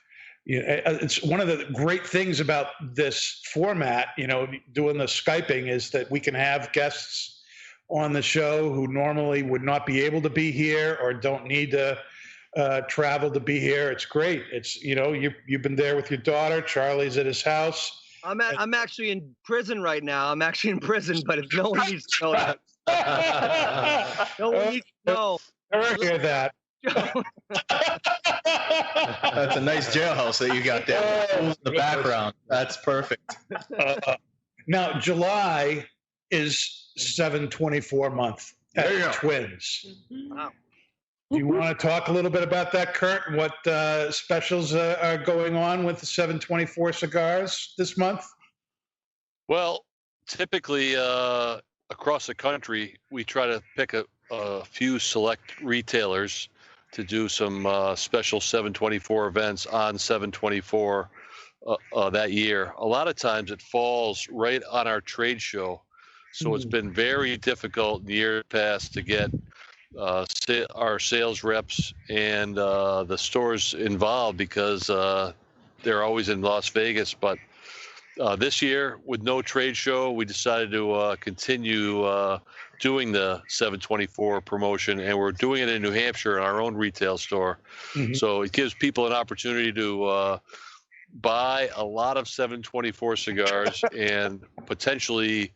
it's one of the great things about this format, doing the Skyping, is that we can have guests on the show who normally would not be able to be here or don't need to travel to be here. It's great. It's, you've been there with your daughter. Charlie's at his house. I'm actually in prison right now. I'm actually in prison, but if no one needs to know that. No one needs to know. I hear that. That's a nice jailhouse that you got there in the background. That's perfect. Now, July is 7/24 month at Twins. Wow. Do you want to talk a little bit about that, Kurt, and what specials are going on with the 7/24 cigars this month? Well, typically across the country, we try to pick a few select retailers to do some special 7/24 events on 7/24 that year. A lot of times it falls right on our trade show. So it's been very difficult in the years past to get our sales reps and the stores involved because they're always in Las Vegas. But this year, with no trade show, we decided to continue doing the 7/24 promotion, and we're doing it in New Hampshire in our own retail store. So it gives people an opportunity to buy a lot of 7/24 cigars and potentially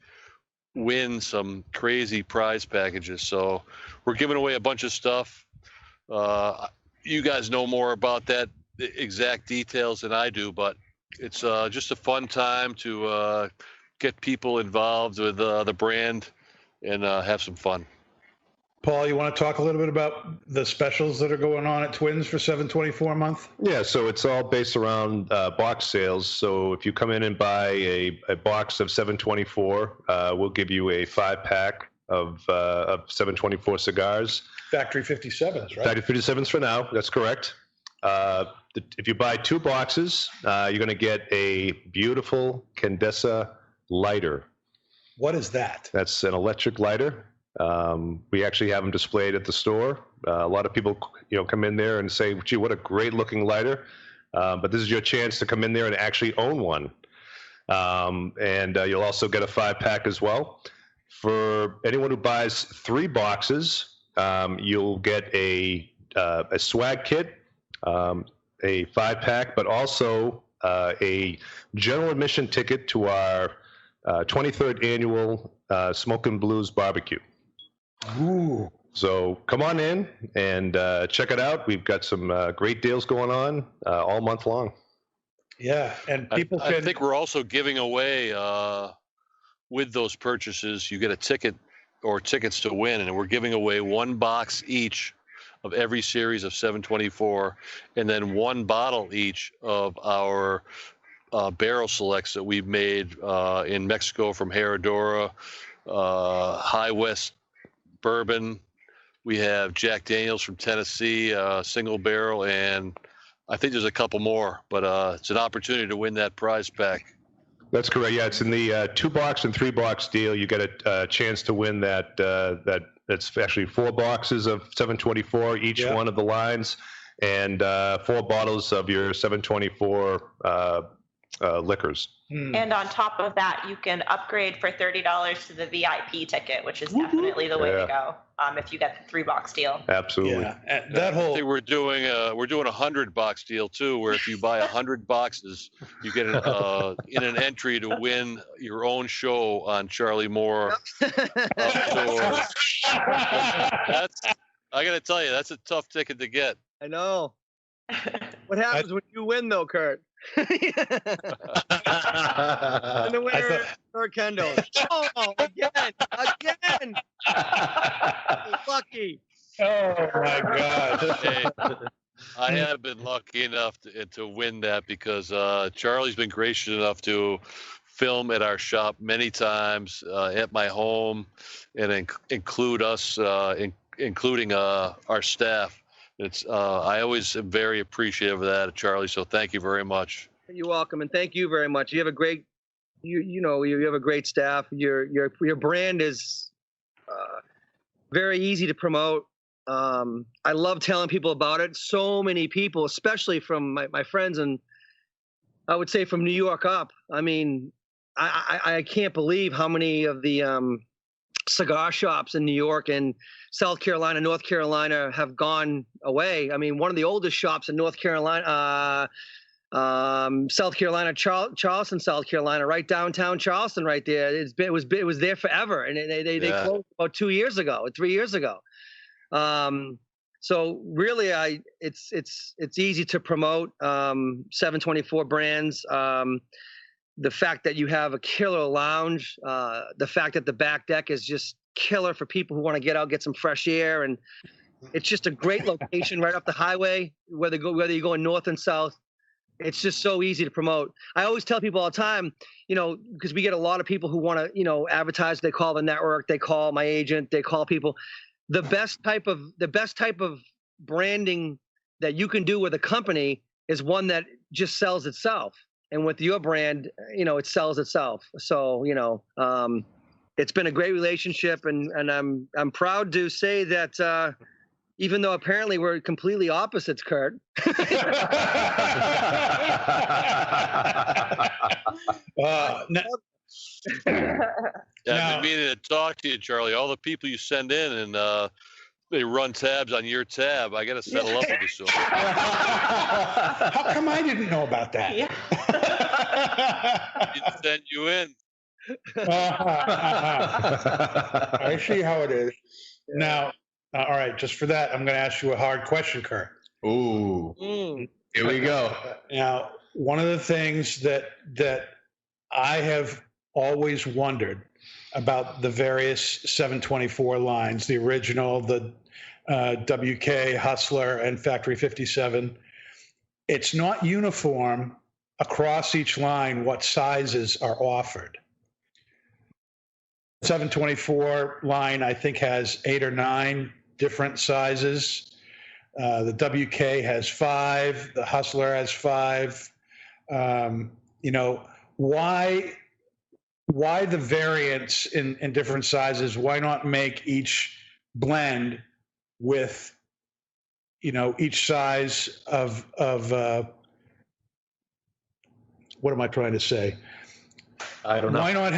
win some crazy prize packages. So we're giving away a bunch of stuff. You guys know more about that, the exact details, than I do, but it's just a fun time to get people involved with the brand and have some fun. Paul, you want to talk a little bit about the specials that are going on at Twins for 7/24 month? Yeah, so it's all based around box sales. So if you come in and buy a box of 7/24, we'll give you a 5-pack of 7/24 cigars. Factory 57s, right? Factory 57s for now. That's correct. If you buy 2 boxes, you're going to get a beautiful Candesa lighter. What is that? That's an electric lighter. We actually have them displayed at the store. A lot of people, come in there and say, "Gee, what a great looking lighter!" But this is your chance to come in there and actually own one. And you'll also get a 5-pack as well. For anyone who buys 3 boxes, you'll get a swag kit, a 5-pack, but also a general admission ticket to our 23rd annual Smokin' Blues Barbecue. Ooh. So come on in and check it out. We've got some great deals going on all month long. Yeah, and people I think we're also giving away with those purchases. You get a ticket or tickets to win, and we're giving away 1 box each of every series of 724, and then 1 bottle each of our barrel selects that we've made in Mexico from Herradura, High West bourbon. We have Jack Daniels from Tennessee, single barrel, and I think there's a couple more, but it's an opportunity to win that prize pack. That's correct. Yeah, it's in the 2-box and 3-box deal. You get a chance to win that. It's actually 4 boxes of 724, each one of the lines, and 4 bottles of your 724 liquors. And on top of that, you can upgrade for $30 to the VIP ticket, which is definitely the way to go if you get the 3-box deal. Absolutely. Yeah, I think we're doing a 100-box deal too, where if you buy 100 boxes, you get in an entry to win your own show on Charlie Moore. I got to tell you, that's a tough ticket to get. I know. What happens when you win, though, Kurt? And the winner is Kurt Kendall. Oh, again. Lucky. Oh my God. Hey, I have been lucky enough to win that because Charlie's been gracious enough to film at our shop many times at my home and include us, including our staff. It's I always am very appreciative of that, Charlie. So thank you very much. You're welcome, and thank you very much. You have a great, you have a great staff. Your brand is very easy to promote. I love telling people about it. So many people, especially from my friends, and I would say from New York up. I mean, I can't believe how many of the cigar shops in New York and South Carolina, North Carolina have gone away. I mean, one of the oldest shops in North Carolina, South Carolina, Charleston, South Carolina, right downtown Charleston, right there. It was there forever, and they closed about 3 years ago. So really, it's easy to promote 724 brands. The fact that you have a killer lounge, the fact that the back deck is just killer for people who want to get out, get some fresh air, and it's just a great location right up the highway. Whether you're going north and south, it's just so easy to promote. I always tell people all the time, because we get a lot of people who want to, advertise. They call the network, they call my agent, they call people. The best type of branding that you can do with a company is one that just sells itself. And with your brand, it sells itself. So, it's been a great relationship, and I'm proud to say that even though apparently we're completely opposites, Kurt. I've been meaning to talk to you, Charlie. All the people you send in, and they run tabs on your tab. I got to settle up with you soon. How come I didn't know about that? Yeah. Didn't send you in. I see how it is. Now, all right, just for that, I'm going to ask you a hard question, Kurt. Ooh. Here we go. Now, one of the things that I have always wondered about the various 724 lines, the original, the WK, Hustler, and Factory 57, it's not uniform across each line what sizes are offered. 724 line, I think, has 8 or 9 different sizes. The WK has 5. The Hustler has 5. Why the variance in different sizes? Why not make each blend with, each size of what am I trying to say? I don't know. Why not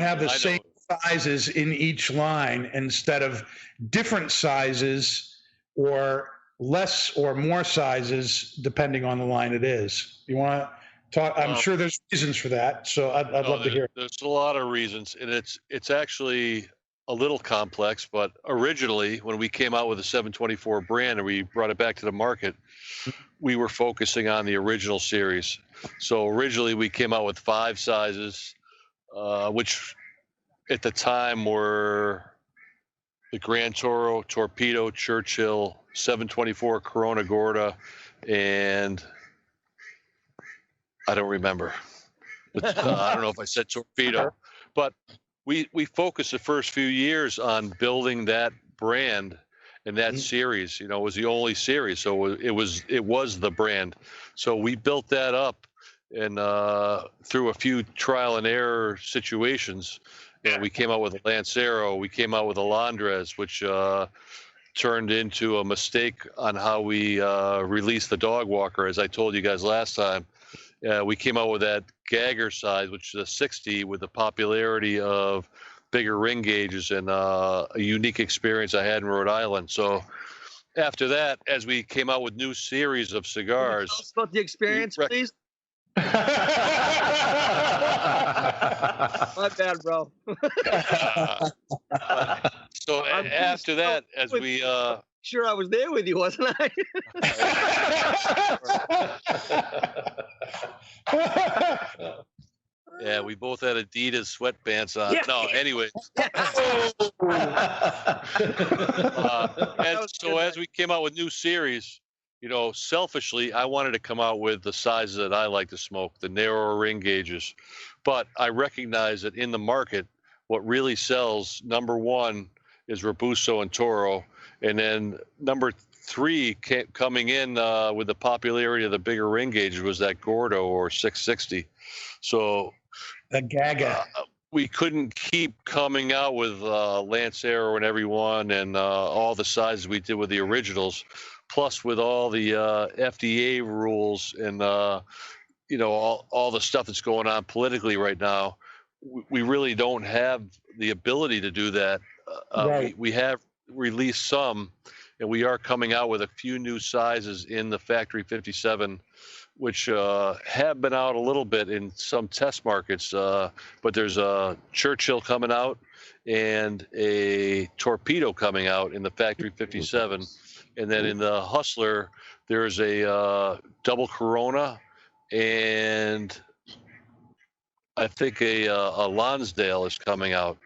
have the same sizes in each line instead of different sizes or less or more sizes depending on the line it is? You want to talk? I'm sure there's reasons for that, so I'd love to hear. There's a lot of reasons, and it's actually a little complex. But originally, when we came out with the 724 brand and we brought it back to the market, we were focusing on the original series. So originally, we came out with 5 sizes, which at the time were the Grand Toro, Torpedo, Churchill, 724 Corona Gorda, and I don't remember. I don't know if I said Torpedo, but we focused the first few years on building that brand and that series. You know, it was the only series, so it was the brand. So we built that up, and through a few trial and error situations, and we came out with a Lancero. We came out with a Londres, which turned into a mistake on how we released the dog walker, as I told you guys last time. We came out with that Gagger size, which is a 60, with the popularity of bigger ring gauges and a unique experience I had in Rhode Island. So after that, as we came out with new series of cigars. Tell us about the experience, please. My bad, bro. So after that, as we sure I was there with you, wasn't I? Yeah, we both had Adidas sweatpants on. Yeah. No, anyways. As we came out with new series, you know, selfishly, I wanted to come out with the sizes that I like to smoke, the narrower ring gauges. But I recognize that in the market, what really sells, number 1 is Robusto and Toro. And then number 3 coming in with the popularity of the bigger ring gauges was that Gordo or 660. So the Gaga. We couldn't keep coming out with Lancero and everyone and all the sizes we did with the originals, plus with all the FDA rules and you know, all the stuff that's going on politically right now. We really don't have the ability to do that. Right. We have released some, and we are coming out with a few new sizes in the Factory 57, which have been out a little bit in some test markets. But there's a Churchill coming out and a Torpedo coming out in the Factory 57. And then in the Hustler, there's a double Corona and I think a Lonsdale is coming out.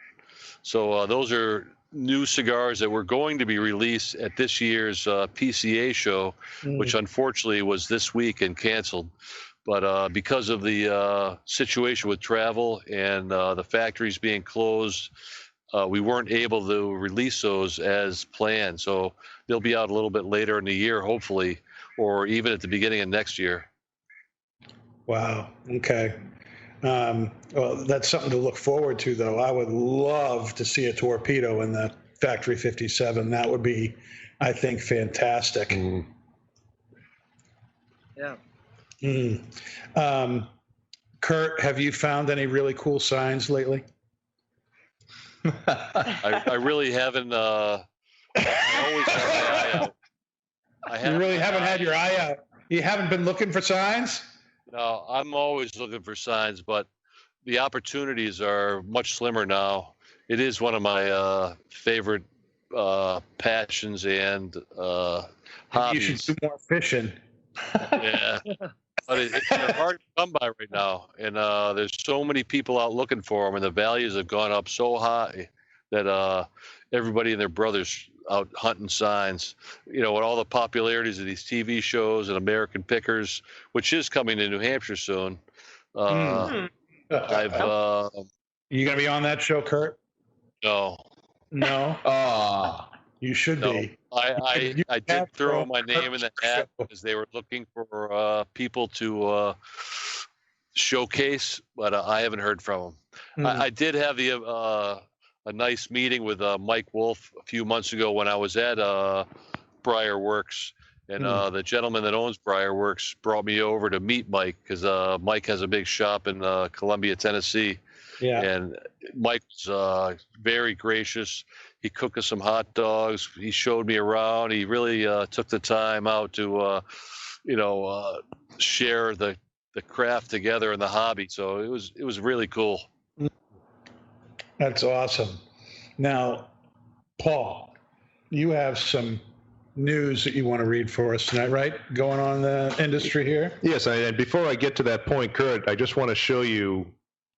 So those are new cigars that were going to be released at this year's PCA show, which unfortunately was this week and canceled. But because of the situation with travel and the factories being closed, we weren't able to release those as planned. So they'll be out a little bit later in the year, hopefully, or even at the beginning of next year. Wow. Okay. Well, that's something to look forward to, though. I would love to see a Torpedo in the Factory 57. That would be, I think, fantastic. Yeah. Kurt, have you found any really cool signs lately? I really haven't. I always have my eye out. You really haven't had your eye out. You haven't been looking for signs? No, I'm always looking for signs, but the opportunities are much slimmer now. It is one of my favorite passions and hobbies. You should do more fishing. Yeah, but they're hard to come by right now, and there's so many people out looking for them, and the values have gone up so high that everybody and their brothers out hunting signs. You know, with all the popularities of these TV shows and American Pickers, which is coming to New Hampshire soon. I've You gonna be on that show, Kurt? no. You should be. I did throw my name in the hat because they were looking for people to showcase, but I haven't heard from them. I did have a nice meeting with Mike Wolf a few months ago when I was at Briar Works, And the gentleman that owns Briarworks brought me over to meet Mike because Mike has a big shop in Columbia, Tennessee. Yeah. And Mike was very gracious. He cooked us some hot dogs. He showed me around. He really took the time out to, share the craft together and the hobby. So it was really cool. That's awesome. Now, Paul, you have some news that you want to read for us tonight, right? Going on in the industry here? Yes, and before I get to that point, Kurt, I just want to show you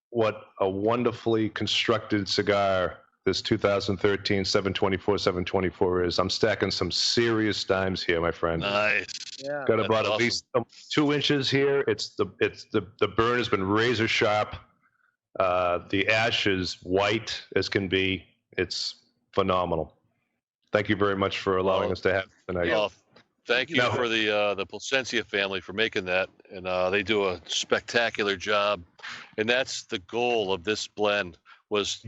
what a wonderfully constructed cigar this 2013 724 is. I'm stacking some serious dimes here, my friend. Nice. Yeah. Got about awesome. At least 2 inches here. The burn has been razor sharp. The ash is white as can be. It's phenomenal. Thank you very much for allowing us to have it tonight. Well, thank you for the Placencia family for making that, and they do a spectacular job. And that's the goal of this blend was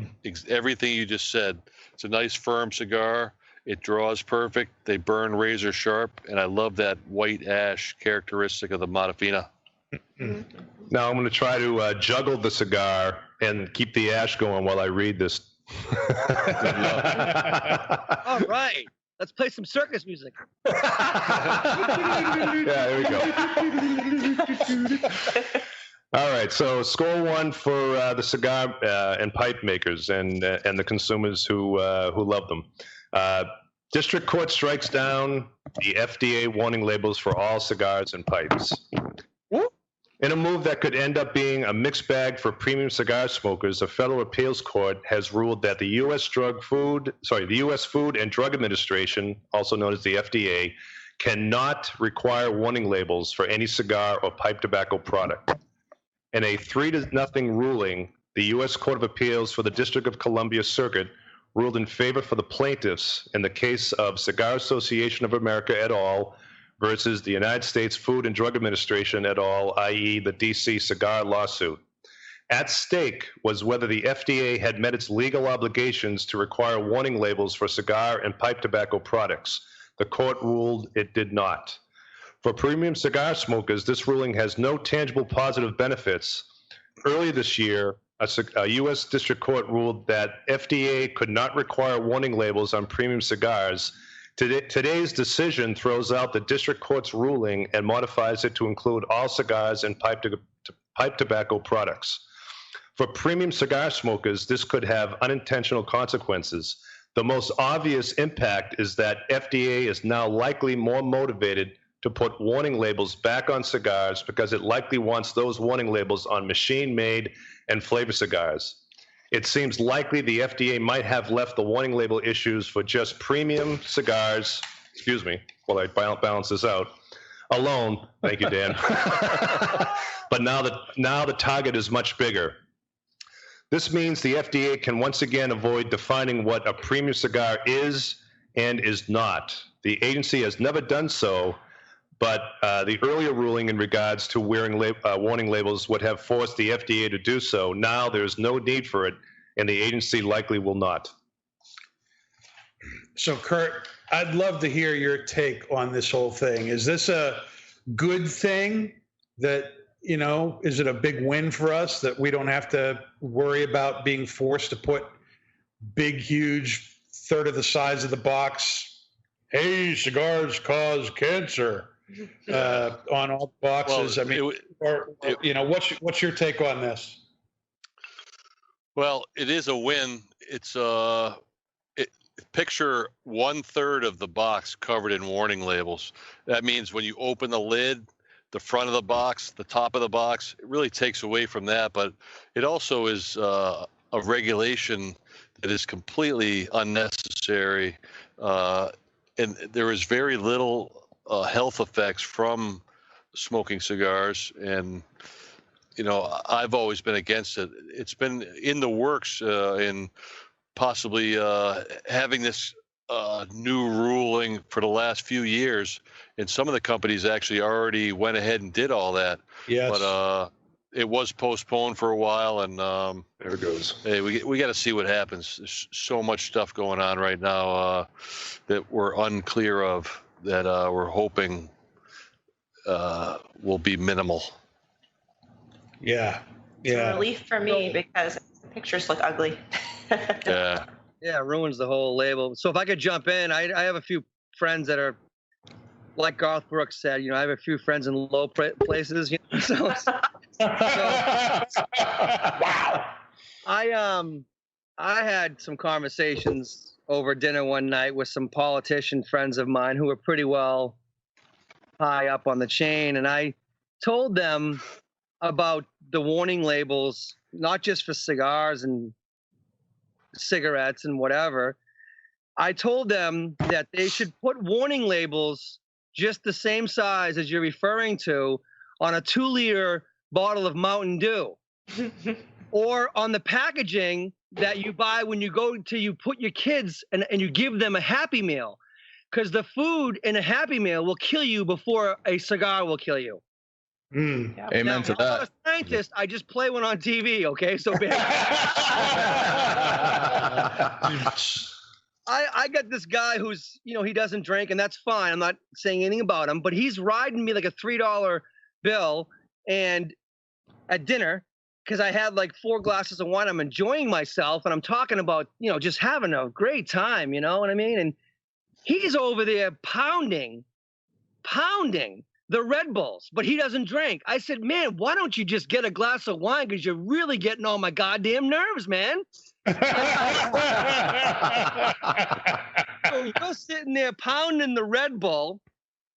everything you just said. It's a nice firm cigar. It draws perfect. They burn razor sharp, and I love that white ash characteristic of the Matafina. Now I'm going to try to juggle the cigar and keep the ash going while I read this. All right. Let's play some circus music. Yeah, there we go. All right, so score one for the cigar and pipe makers and the consumers who love them. District Court strikes down the FDA warning labels for all cigars and pipes. In a move that could end up being a mixed bag for premium cigar smokers, a federal appeals court has ruled that the U.S. Food and Drug Administration, also known as the FDA, cannot require warning labels for any cigar or pipe tobacco product. In a 3-0 ruling, the U.S. Court of Appeals for the District of Columbia Circuit ruled in favor for the plaintiffs in the case of Cigar Association of America et al. Versus the United States Food and Drug Administration et al., i.e. the D.C. cigar lawsuit. At stake was whether the FDA had met its legal obligations to require warning labels for cigar and pipe tobacco products. The court ruled it did not. For premium cigar smokers, this ruling has no tangible positive benefits. Earlier this year, a U.S. District Court ruled that FDA could not require warning labels on premium cigars. Today's decision throws out the district court's ruling and modifies it to include all cigars and pipe tobacco products. For premium cigar smokers, this could have unintentional consequences. The most obvious impact is that FDA is now likely more motivated to put warning labels back on cigars because it likely wants those warning labels on machine-made and flavor cigars. It seems likely the FDA might have left the warning label issues for just premium cigars, while I balance this out, alone. Thank you, Dan. But now the target is much bigger. This means the FDA can once again avoid defining what a premium cigar is and is not. The agency has never done so, but the earlier ruling in regards to wearing warning labels would have forced the FDA to do so. Now there's no need for it, and the agency likely will not. So, Kurt, I'd love to hear your take on this whole thing. Is this a good thing that, is it a big win for us that we don't have to worry about being forced to put big, huge, third of the size of the box, hey, cigars cause cancer, on all the boxes? Well, what's your take on this? Well, it is a win. It's picture 1/3 of the box covered in warning labels. That means when you open the lid, the front of the box, the top of the box, it really takes away from that. But it also is a regulation that is completely unnecessary, and there is very little health effects from smoking cigars. And I've always been against it. It's been in the works in possibly having this new ruling for the last few years, and some of the companies actually already went ahead and did all that. Yes. But it was postponed for a while, and there it goes. Hey, we got to see what happens. There's so much stuff going on right now that we're unclear of. that we're hoping will be minimal. Yeah. It's a relief for me because the pictures look ugly. Yeah. Yeah, it ruins the whole label. So if I could jump in, I have a few friends that are, like Garth Brooks said, I have a few friends in low places. So wow. I had some conversations over dinner one night with some politician friends of mine who were pretty well high up on the chain, and I told them about the warning labels, not just for cigars and cigarettes and whatever. I told them that they should put warning labels just the same size as you're referring to on a 2-liter bottle of Mountain Dew or on the packaging that you buy when you put your kids and you give them a Happy Meal, because the food in a Happy Meal will kill you before a cigar will kill you. Yeah. Amen to that. I'm not a scientist. I just play one on TV, okay? So I got this guy who's, he doesn't drink, and that's fine. I'm not saying anything about him, but he's riding me like a $3 bill, and at dinner, because I had like 4 glasses of wine, I'm enjoying myself, and I'm talking about, just having a great time, you know what I mean? And he's over there pounding the Red Bulls, but he doesn't drink. I said, man, why don't you just get a glass of wine? Because you're really getting on my goddamn nerves, man. So you're sitting there pounding the Red Bull.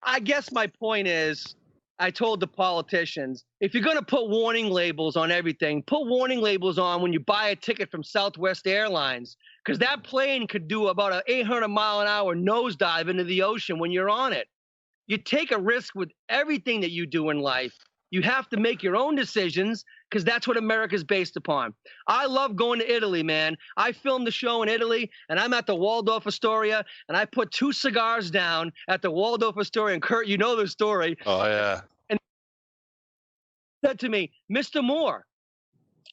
I guess my point is, I told the politicians, if you're going to put warning labels on everything, put warning labels on when you buy a ticket from Southwest Airlines, because that plane could do about an 800-mile-an-hour nosedive into the ocean when you're on it. You take a risk with everything that you do in life. You have to make your own decisions, because that's what America's based upon. I love going to Italy, man. I filmed the show in Italy, and I'm at the Waldorf Astoria, and I put 2 cigars down at the Waldorf Astoria. And Kurt, you know the story. Oh, yeah. And he said to me, Mr. Moore,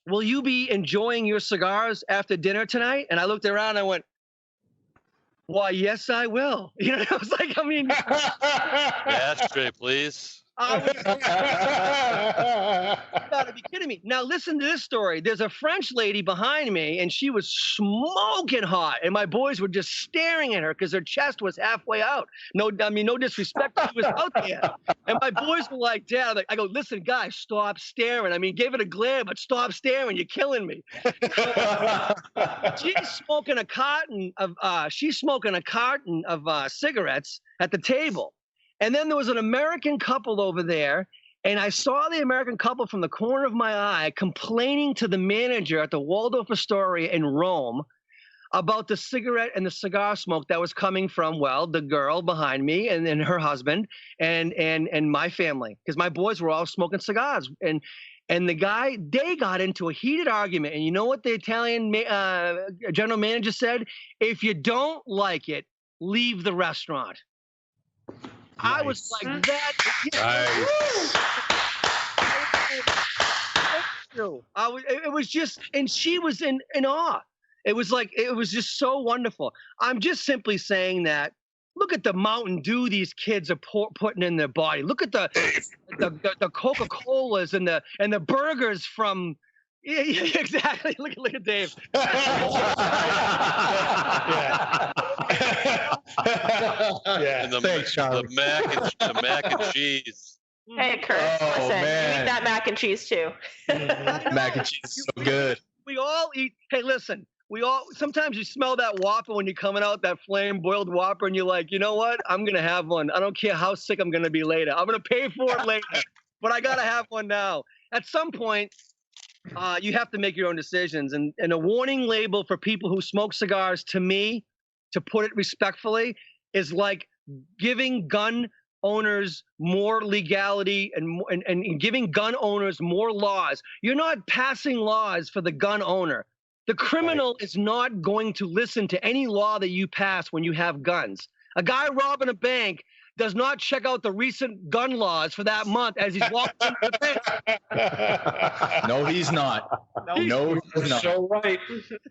will you be enjoying your cigars after dinner tonight? And I looked around and I went, why, yes, I will. I was like, Yeah, straight, please. You gotta be kidding me. Now listen to this story. There's a French lady behind me, and she was smoking hot, and my boys were just staring at her because her chest was halfway out. No disrespect, but she was out there. And my boys were like, Dad, I go, listen, guys, stop staring. Give it a glare, but stop staring. You're killing me. She's smoking a carton of cigarettes at the table. And then there was an American couple over there, and I saw the American couple from the corner of my eye complaining to the manager at the Waldorf Astoria in Rome about the cigarette and the cigar smoke that was coming from, well, the girl behind me and then her husband and my family, because my boys were all smoking cigars. And they got into a heated argument. And you know what the Italian general manager said? If you don't like it, leave the restaurant. Nice. I was like that. Nice. It was just, and she was in awe. It was just so wonderful. I'm just simply saying that. Look at the Mountain Dew these kids are putting in their body. Look at the Coca-Colas and the burgers from. Yeah, exactly. Look at Dave. Yeah. And the mac and cheese. Hey, Kurt, listen, you eat that mac and cheese too. Mac and cheese is so good. We all eat. Hey, listen. Sometimes you smell that Whopper when you're coming out, that flame boiled Whopper, and you're like, you know what? I'm gonna have one. I don't care how sick I'm gonna be later. I'm gonna pay for it later, but I gotta have one now. At some point, you have to make your own decisions. And a warning label for people who smoke cigars, to me, to put it respectfully, is like giving gun owners more legality and giving gun owners more laws. You're not passing laws for the gun owner. The criminal is not going to listen to any law that you pass when you have guns. A guy robbing a bank does not check out the recent gun laws for that month as he's walking into the pit. No, he's not. No, he's not. So right.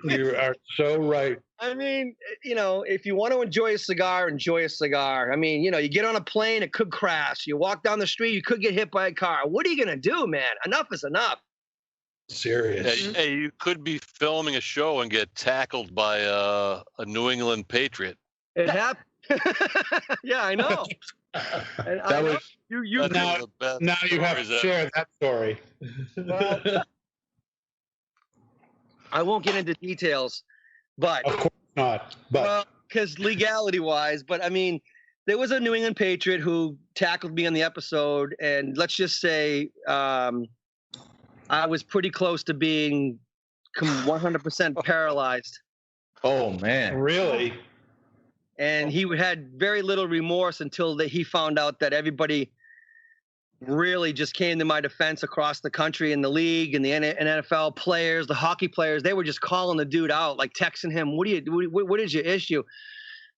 You are so right. I mean, if you want to enjoy a cigar, enjoy a cigar. I mean, you get on a plane, it could crash. You walk down the street, you could get hit by a car. What are you going to do, man? Enough is enough. Serious. Hey, you could be filming a show and get tackled by a New England Patriot. It happened. Yeah, I know. Now you have to share that story. Well, I won't get into details, but of course not. But because legality-wise, but I mean, there was a New England Patriot who tackled me on the episode, and let's just say I was pretty close to being 100% paralyzed. Oh man, really? And he had very little remorse until he found out that everybody really just came to my defense across the country in the league and the NFL players, the hockey players. They were just calling the dude out, like texting him, what is your issue?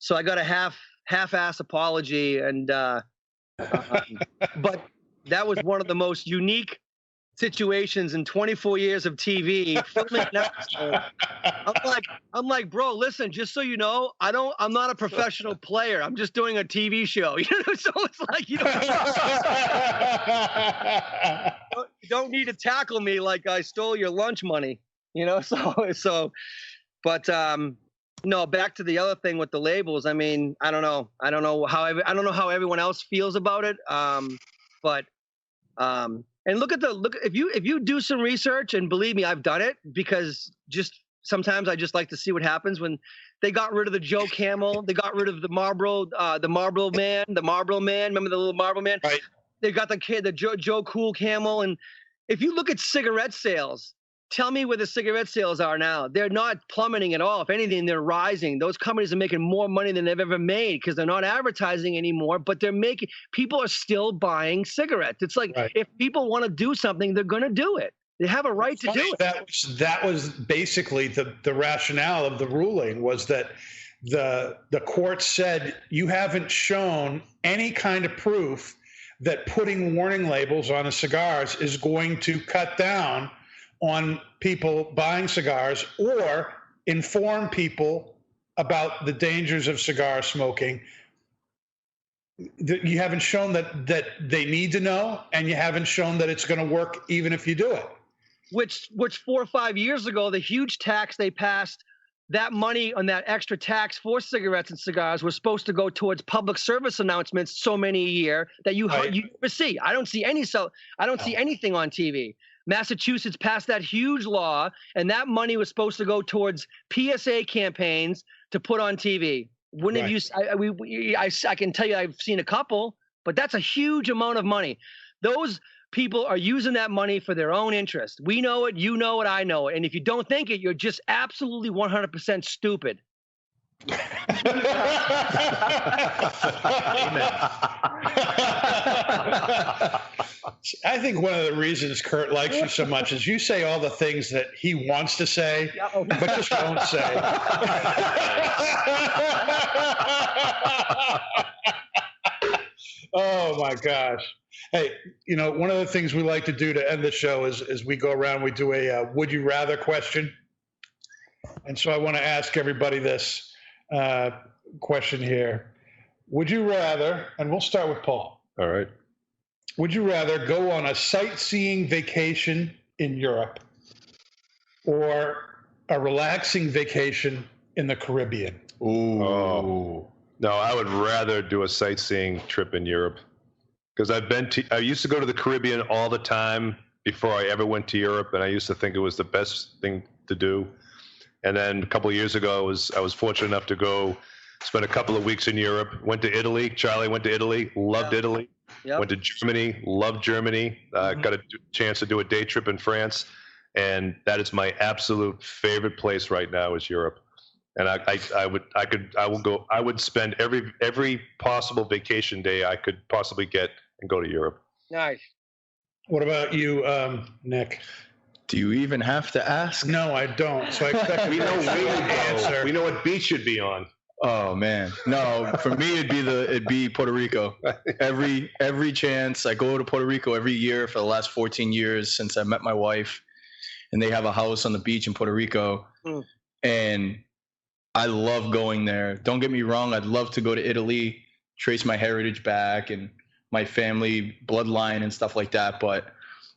So I got a half-ass apology. And, but that was one of the most unique situations in 24 years of TV. Filming an episode. I'm like, bro, listen, just so you know, I'm not a professional player. I'm just doing a TV show. So it's like, you don't need to tackle me like I stole your lunch money, but no, back to the other thing with the labels. I mean, I don't know how everyone else feels about it. And look if you do some research, and believe me, I've done it, because just sometimes I just like to see what happens when they got rid of the Joe Camel, they got rid of the Marlboro Man. Remember the little Marlboro Man? Right. They got the Joe Cool Camel. And if you look at cigarette sales, tell me where the cigarette sales are now. They're not plummeting at all. If anything, they're rising. Those companies are making more money than they've ever made because they're not advertising anymore, but people are still buying cigarettes. It's like, if people want to do something, they're going to do it. They have a right to do it. That was basically the rationale of the ruling, was that the court said you haven't shown any kind of proof that putting warning labels on the cigars is going to cut down on people buying cigars or inform people about the dangers of cigar smoking. You haven't shown that they need to know, and you haven't shown that it's going to work even if you do it. Which 4 or 5 years ago, the huge tax they passed, that money on that extra tax for cigarettes and cigars was supposed to go towards public service announcements so many a year that you never see. I don't see anything on TV. Massachusetts passed that huge law, and that money was supposed to go towards PSA campaigns to put on TV. Wouldn't have used? I can tell you, I've seen a couple, but that's a huge amount of money. Those people are using that money for their own interest. We know it, you know it, I know it, and if you don't think it, you're just absolutely 100% stupid. I think one of the reasons Kurt likes you so much is you say all the things that he wants to say, but just don't say. Oh my gosh. Hey, one of the things we like to do to end the show is we go around, we do a would you rather question. And so I want to ask everybody this question here. Would you rather, and we'll start with Paul. All right. Would you rather go on a sightseeing vacation in Europe or a relaxing vacation in the Caribbean? Ooh. Oh. No, I would rather do a sightseeing trip in Europe, because I used to go to the Caribbean all the time before I ever went to Europe, and I used to think it was the best thing to do. And then a couple of years ago, I was fortunate enough to go spend a couple of weeks in Europe. Went to Italy. Charlie went to Italy. Loved Italy. Yep. Went to Germany. Loved Germany. Got a chance to do a day trip in France, and that is my absolute favorite place right now is Europe. And I would spend every possible vacation day I could possibly get and go to Europe. Nice. What about you, Nick? Do you even have to ask? No, I don't. So I expect we know where to go. We know what beach you'd be on. Oh man, no. For me, it'd be Puerto Rico. Every chance I go to Puerto Rico every year for the last 14 years since I met my wife, and they have a house on the beach in Puerto Rico, and I love going there. Don't get me wrong. I'd love to go to Italy, trace my heritage back and my family bloodline and stuff like that. But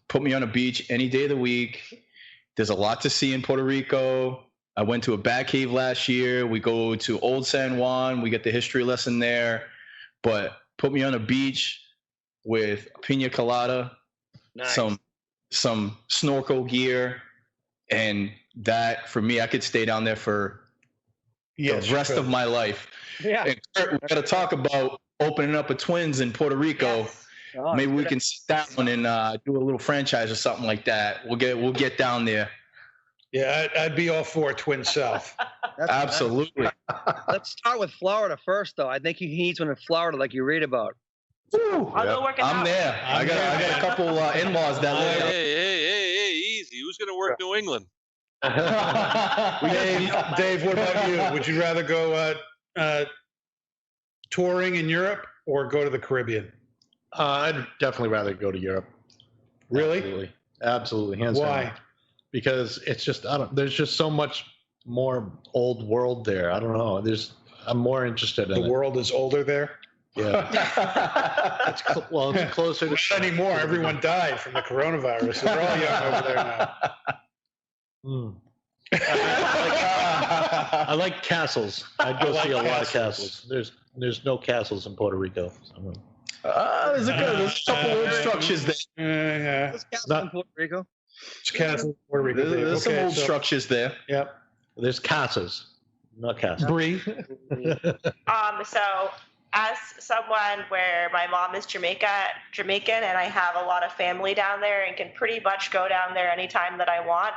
put me on a beach any day of the week. There's a lot to see in Puerto Rico. I went to a bat cave last year. We go to Old San Juan. We get the history lesson there. But put me on a beach with pina colada, some snorkel gear, and that for me, I could stay down there for the rest of my life. Yeah. And Kurt, we got to talk about opening up a Twins in Puerto Rico. Yes. Oh, Maybe we can sit down and do a little franchise or something like that. We'll get down there. Yeah, I'd be all for Twin South. Absolutely. Let's start with Florida first, though. I think he needs one in Florida, like you read about. I'll go work it out. I'm there. I got a couple in-laws that live. Hey, easy. Who's going to work New England? Dave, what about you? Would you rather go touring in Europe or go to the Caribbean? I'd definitely rather go to Europe. Really? Absolutely. Hands down. Why? Because it's just there's just so much more old world there. I don't know. I'm more interested in The it. world is older there? Yeah. It's closer to. Not anymore. Everyone died from the coronavirus. So they're all young over there now. I like castles. I'd go see a lot of castles. There's no castles in Puerto Rico. There's a couple old structures there. Yeah. Let's cast in Puerto Rico. It's Castle, Puerto Rico. There's some old structures there. Yep. There's casas, not castles. Brie. So as someone where my mom is Jamaican, and I have a lot of family down there and can pretty much go down there anytime that I want,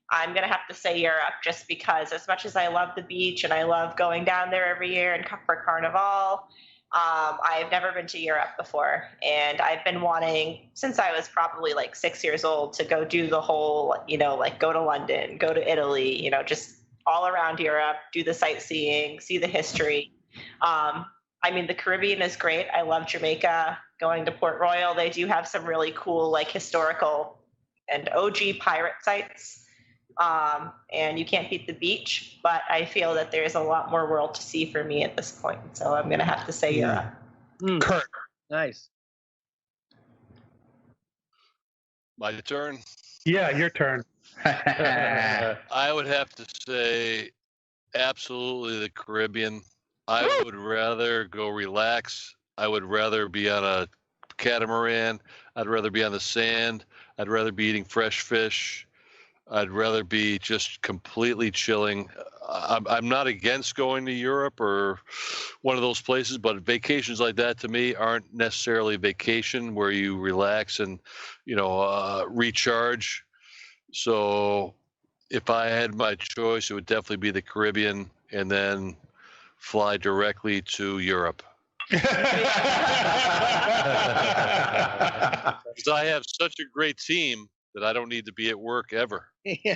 I'm going to have to say Europe, just because as much as I love the beach and I love going down there every year and for Carnival, I've never been to Europe before, and I've been wanting since I was probably like 6 years old to go do the whole, like go to London, go to Italy, just all around Europe, do the sightseeing, see the history. I mean, the Caribbean is great. I love Jamaica. Going to Port Royal, they do have some really cool, like historical and OG pirate sites. And you can't beat the beach, but I feel that there's a lot more world to see for me at this point. So I'm going to have to say Europe. Kurt. Nice. My turn. Yeah, your turn. I would have to say absolutely the Caribbean. I would rather go relax. I would rather be on a catamaran. I'd rather be on the sand. I'd rather be eating fresh fish. I'd rather be just completely chilling. I'm not against going to Europe or one of those places, but vacations like that to me aren't necessarily vacation where you relax and, recharge. So if I had my choice, it would definitely be the Caribbean and then fly directly to Europe. Because I have such a great team that I don't need to be at work ever. Yeah,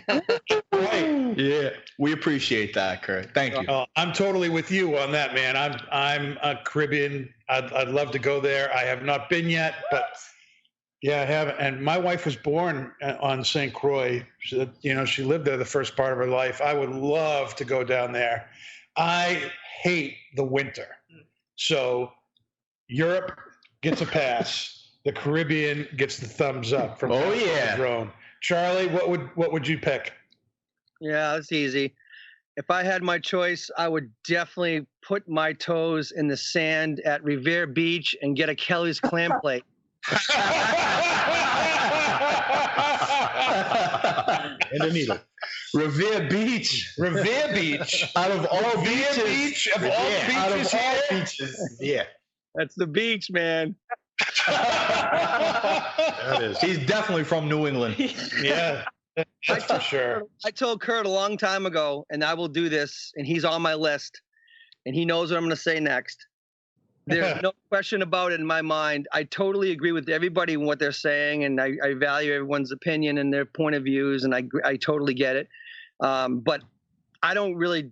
we appreciate that, Kurt. Thank you. I'm totally with you on that, man. I'm a Caribbean. I'd love to go there. I have not been yet, but yeah, I have. And my wife was born on St. Croix. She lived there the first part of her life. I would love to go down there. I hate the winter. So Europe gets a pass. The Caribbean gets the thumbs up from Drone. Charlie, what would you pick? Yeah, that's easy. If I had my choice, I would definitely put my toes in the sand at Revere Beach and get a Kelly's clam plate. And a needle. Revere Beach. Out of all beaches. Yeah. That's the beach, man. That is. He's definitely from New England. Yeah, that's for sure. I told Kurt a long time ago, and I will do this, and he's on my list, and he knows what I'm going to say next. There's no question about it in my mind. I totally agree with everybody and what they're saying, and I value everyone's opinion and their point of views, and I totally get it. But I don't really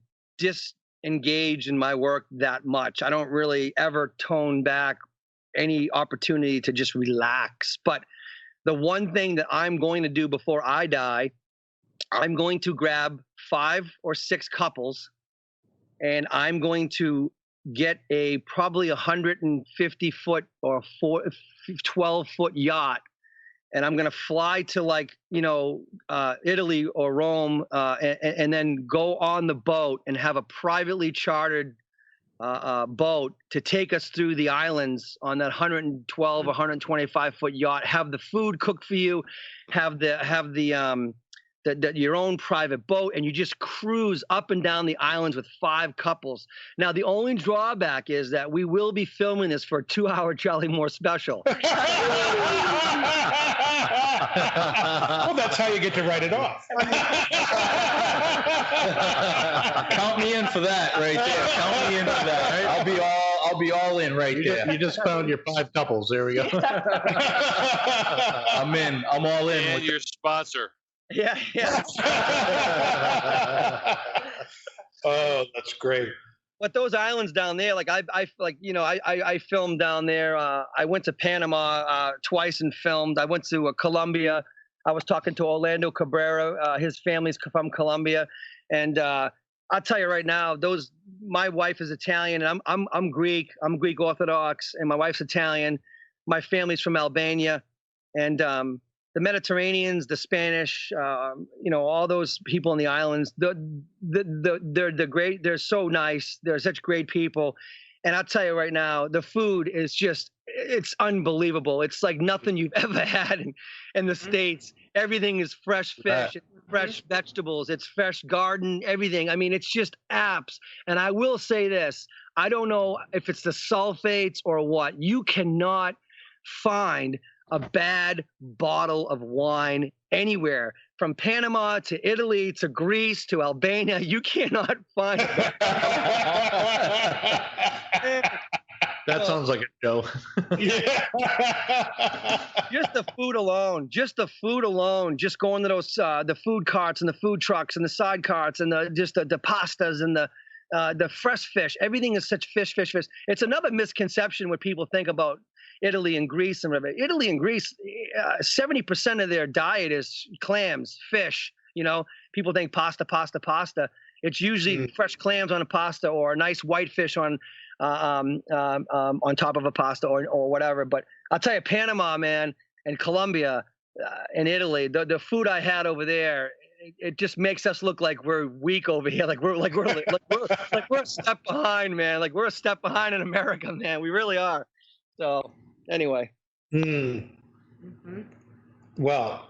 engaged in my work that much. I don't really ever tone back any opportunity to just relax. But the one thing that I'm going to do before I die, I'm going to grab 5 or 6 couples, and I'm going to get a probably 150-foot or 12-foot yacht, and I'm going to fly to Italy or Rome, and then go on the boat and have a privately chartered boat to take us through the islands on that 112 or 125-foot yacht. Have the food cooked for you, have your own private boat, and you just cruise up and down the islands with 5 couples. Now, the only drawback is that we will be filming this for a 2-hour Charlie Moore special. Well, that's how you get to write it off. Count me in for that right there. Count me in for that. Right? I'll be all in right there. You just found your 5 couples. There we go. I'm in. I'm all in. And your sponsor. Yeah. Oh, that's great. But those islands down there, I filmed down there. I went to Panama twice and filmed. I went to Colombia. I was talking to Orlando Cabrera. His family's from Colombia, and I'll tell you right now, my wife is Italian, and I'm Greek. I'm Greek Orthodox, and my wife's Italian. My family's from Albania, and the Mediterraneans, the Spanish, all those people in the islands, they're great. They're so nice. They're such great people. And I'll tell you right now, the food is it's unbelievable. It's like nothing you've ever had in the States. Everything is fresh fish, it's fresh vegetables, it's fresh garden, everything. I mean, it's just apps. And I will say this, I don't know if it's the sulfates or what. You cannot find a bad bottle of wine anywhere, from Panama to Italy to Greece to Albania. You cannot find That sounds like a show. Just the food alone, just going to those the food carts and the food trucks and the side carts and the pastas and the fresh fish. Everything is such fish. It's another misconception when people think about Italy and Greece and whatever. Italy and Greece, 70% of their diet is clams, fish. People think pasta. It's usually fresh clams on a pasta or a nice white fish on top of a pasta or whatever. But I'll tell you, Panama, man, and Colombia and Italy, the food I had over there, it just makes us look like we're weak over here. Like we're a step behind, man. Like we're a step behind in America, man. We really are. So anyway. Well,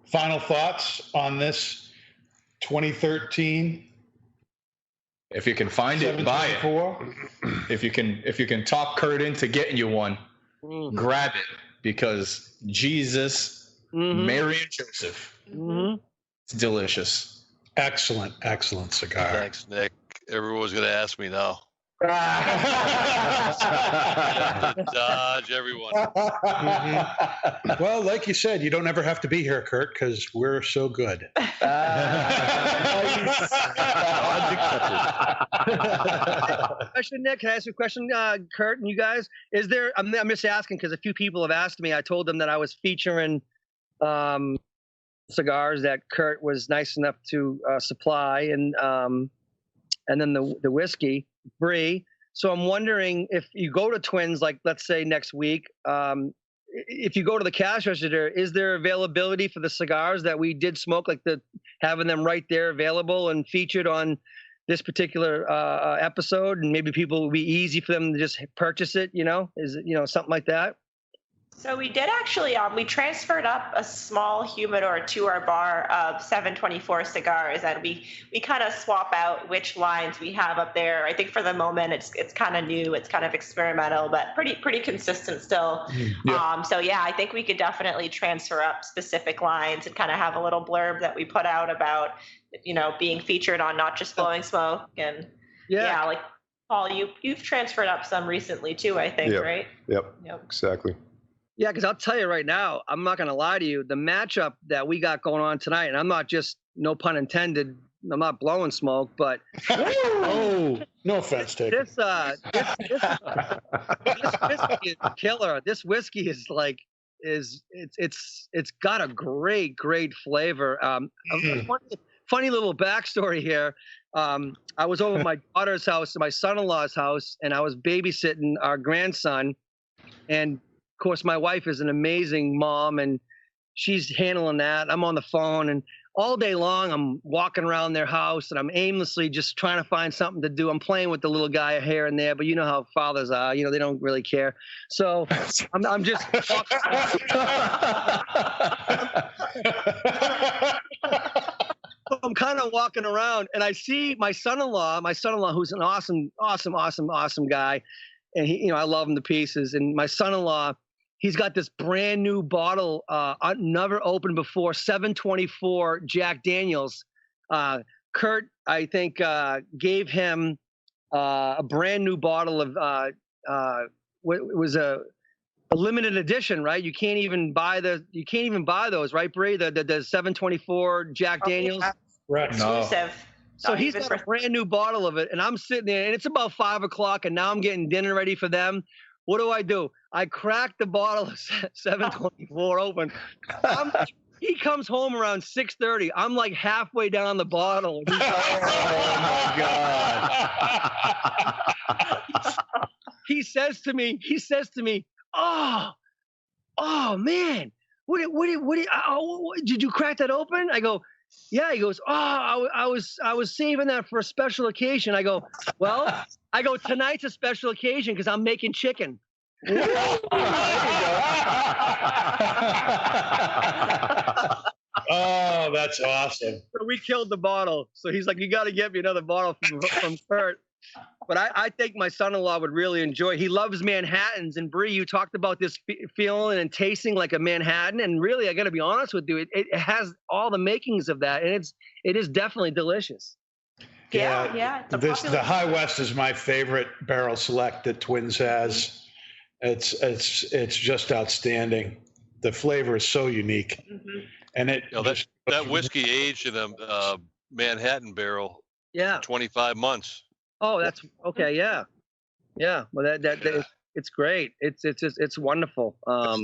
final thoughts on this 2013. If you can find it, buy it. If you can talk Kurt into getting you one, grab it, because Jesus, Mary and Joseph, it's delicious. Excellent cigar. Thanks, Nick. Everyone's going to ask me now. Dodge everyone. Well, like you said, you don't ever have to be here, Kurt, because we're so good. Question, Nick, can I ask you a question, Kurt and you guys? Is there, I'm just asking because a few people have asked me. I told them that I was featuring cigars that Kurt was nice enough to supply, and then the whiskey, Brie. So I'm wondering, if you go to Twins, like let's say next week, if you go to the cash register, is there availability for the cigars that we did smoke, like having them right there available and featured on this particular episode, and maybe people will be easy for them to just purchase it, is it, something like that? So we did actually, we transferred up a small humidor to our bar of 724 cigars, and we kind of swap out which lines we have up there. I think for the moment it's kind of new, it's kind of experimental, but pretty consistent still. Yeah. So yeah, I think we could definitely transfer up specific lines and kind of have a little blurb that we put out about, being featured on Not Just Blowing Smoke. And yeah, like Paul, you've transferred up some recently too, I think, right? Yep. Exactly. Yeah, because I'll tell you right now, I'm not going to lie to you. The matchup that we got going on tonight, and I'm not just, no pun intended, not blowing smoke, but Oh, no offense taken. this whiskey is killer. This whiskey is like it's got a great flavor. A funny little backstory here. I was over at my daughter's house, my son-in-law's house, and I was babysitting our grandson. And of course, my wife is an amazing mom, and she's handling that. I'm on the phone, and all day long, I'm walking around their house, and I'm aimlessly just trying to find something to do. I'm playing with the little guy here and there, but you know how fathers are. You know, they don't really care. So I'm just walking I'm kind of walking around, and I see my son-in-law, who's an awesome guy. And he, I love him to pieces. And my son-in-law, he's got this brand new bottle, never opened before, 724 Jack Daniels. Kurt, I think, gave him a brand new bottle of, it was a limited edition, right? You can't even buy those, right, Bree? The 724 Jack Daniels. Right. Exclusive. So he's got a brand new bottle of it, and I'm sitting there, and it's about 5 o'clock, and now I'm getting dinner ready for them. What do? I crack the bottle of 724 open. He comes home around 6:30. I'm like halfway down the bottle. He's like, Oh my God. he says to me, oh man, did you crack that open? I go, yeah. He goes, oh, I was saving that for a special occasion. I go, well, tonight's a special occasion because I'm making chicken. Oh, that's awesome. So we killed the bottle. So he's like, you got to get me another bottle from Kurt. But I think my son-in-law would really enjoy. He loves Manhattans. And Bree, you talked about this feeling and tasting like a Manhattan. And really, I got to be honest with you, it has all the makings of that, and it is definitely delicious. Yeah. The High West is my favorite barrel select that Twins has. It's just outstanding. The flavor is so unique, and that whiskey aged in a Manhattan barrel. Yeah, 25 months. Oh, that's okay. Yeah. Well, that it's great. It's wonderful. All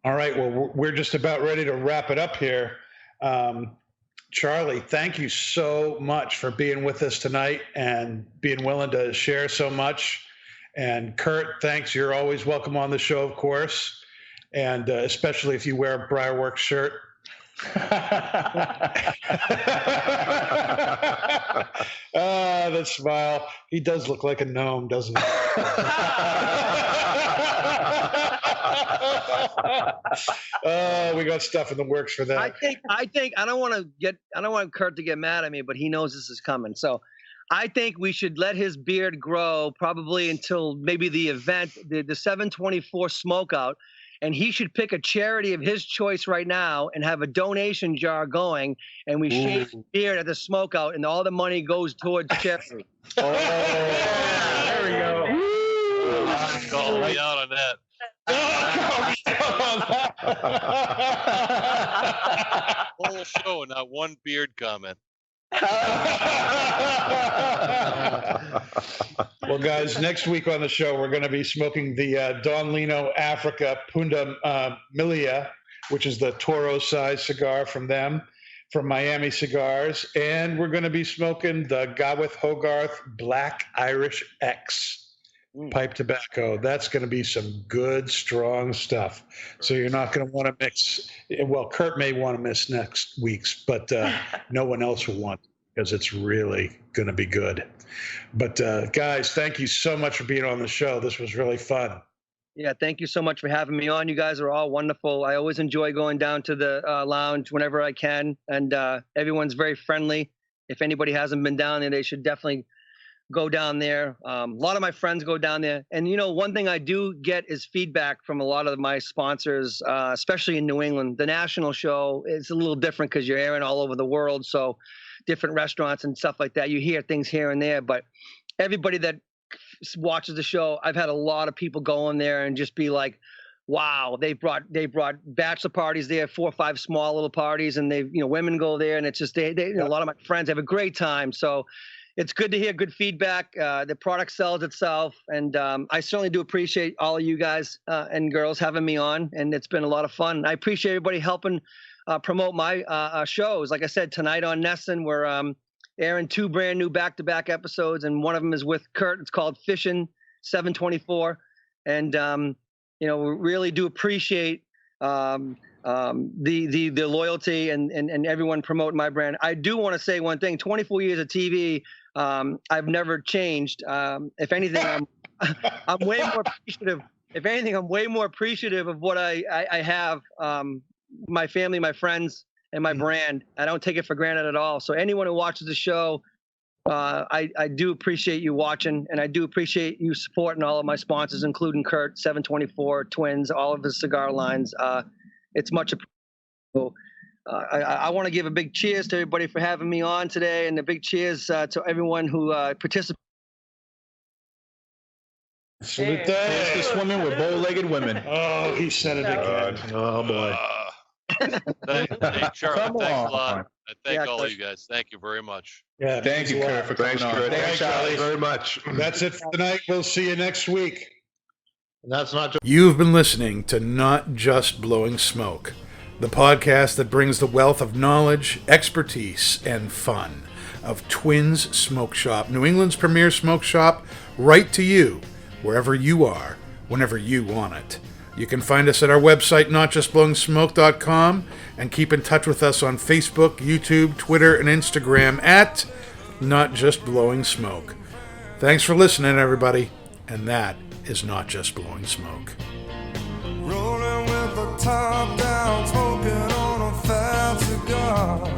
right. Well, we're just about ready to wrap it up here. Charlie, thank you so much for being with us tonight and being willing to share so much. And Kurt, thanks. You're always welcome on the show, of course, and especially if you wear a Briarworks shirt. That smile. He does look like a gnome, doesn't he? We got stuff in the works for that. I think I don't want Kurt to get mad at me, but he knows this is coming. So I think we should let his beard grow probably until maybe the event, the 724 smokeout, and he should pick a charity of his choice right now and have a donation jar going, and we shave his beard at the smokeout, and all the money goes towards charity. Oh, there we go. Call me out on that. Whole show, not one beard comment. Well, guys, next week on the show, we're going to be smoking the Don Lino Africa Punda Milia, which is the Toro size cigar from Miami Cigars. And we're going to be smoking the Gawith Hogarth Black Irish X pipe tobacco. That's going to be some good, strong stuff. So you're not going to want to mix. Well, Kurt may want to miss next week's, but no one else will want, because it's really going to be good. But guys, thank you so much for being on the show. This was really fun. Yeah, thank you so much for having me on. You guys are all wonderful. I always enjoy going down to the lounge whenever I can, and everyone's very friendly. If anybody hasn't been down there, they should definitely go down there. A lot of my friends go down there. And, one thing I do get is feedback from a lot of my sponsors, especially in New England. The national show is a little different because you're airing all over the world. So different restaurants and stuff like that. You hear things here and there, but everybody that watches the show, I've had a lot of people go in there and just be like, wow, they brought bachelor parties there, 4 or 5 small little parties, and women go there, and it's just a lot of my friends have a great time. So it's good to hear good feedback. The product sells itself, and I certainly do appreciate all of you guys and girls having me on, and it's been a lot of fun. I appreciate everybody helping promote my shows. Like I said, tonight on Nesson, we're airing 2 brand new back-to-back episodes, and one of them is with Kurt. It's called Fishing 724, and we really do appreciate the loyalty and everyone promoting my brand. I do want to say one thing: 24 years of TV, I've never changed. If anything, I'm way more appreciative. If anything, I'm way more appreciative of what I have, my family, my friends, and my brand. I don't take it for granted at all. So anyone who watches the show, I do appreciate you watching, and I do appreciate you supporting all of my sponsors, including Kurt, 724, Twins, all of his cigar lines. It's much appreciated. I want to give a big cheers to everybody for having me on today, and a big cheers to everyone who participated. Salute the swimming with bow-legged women. Oh, he said it again. Oh boy. Hey, Charlie, Come thanks on. a lot. I thank all Kurt. of you guys. Thank you very much. Yeah, Thank you, Kurt, for coming Thanks, on. Kurt. Thanks, Charlie. Very much. That's it for tonight. We'll see you next week. And that's not just You've been listening to Not Just Blowing Smoke, the podcast that brings the wealth of knowledge, expertise, and fun of Twins Smoke Shop, New England's premier smoke shop, right to you, wherever you are, whenever you want it. You can find us at our website, notjustblowingsmoke.com, and keep in touch with us on Facebook, YouTube, Twitter, and Instagram at Not Just Blowing Smoke. Thanks for listening, everybody, and that is Not Just Blowing Smoke. Rolling with the top down, smoking on a fat cigar.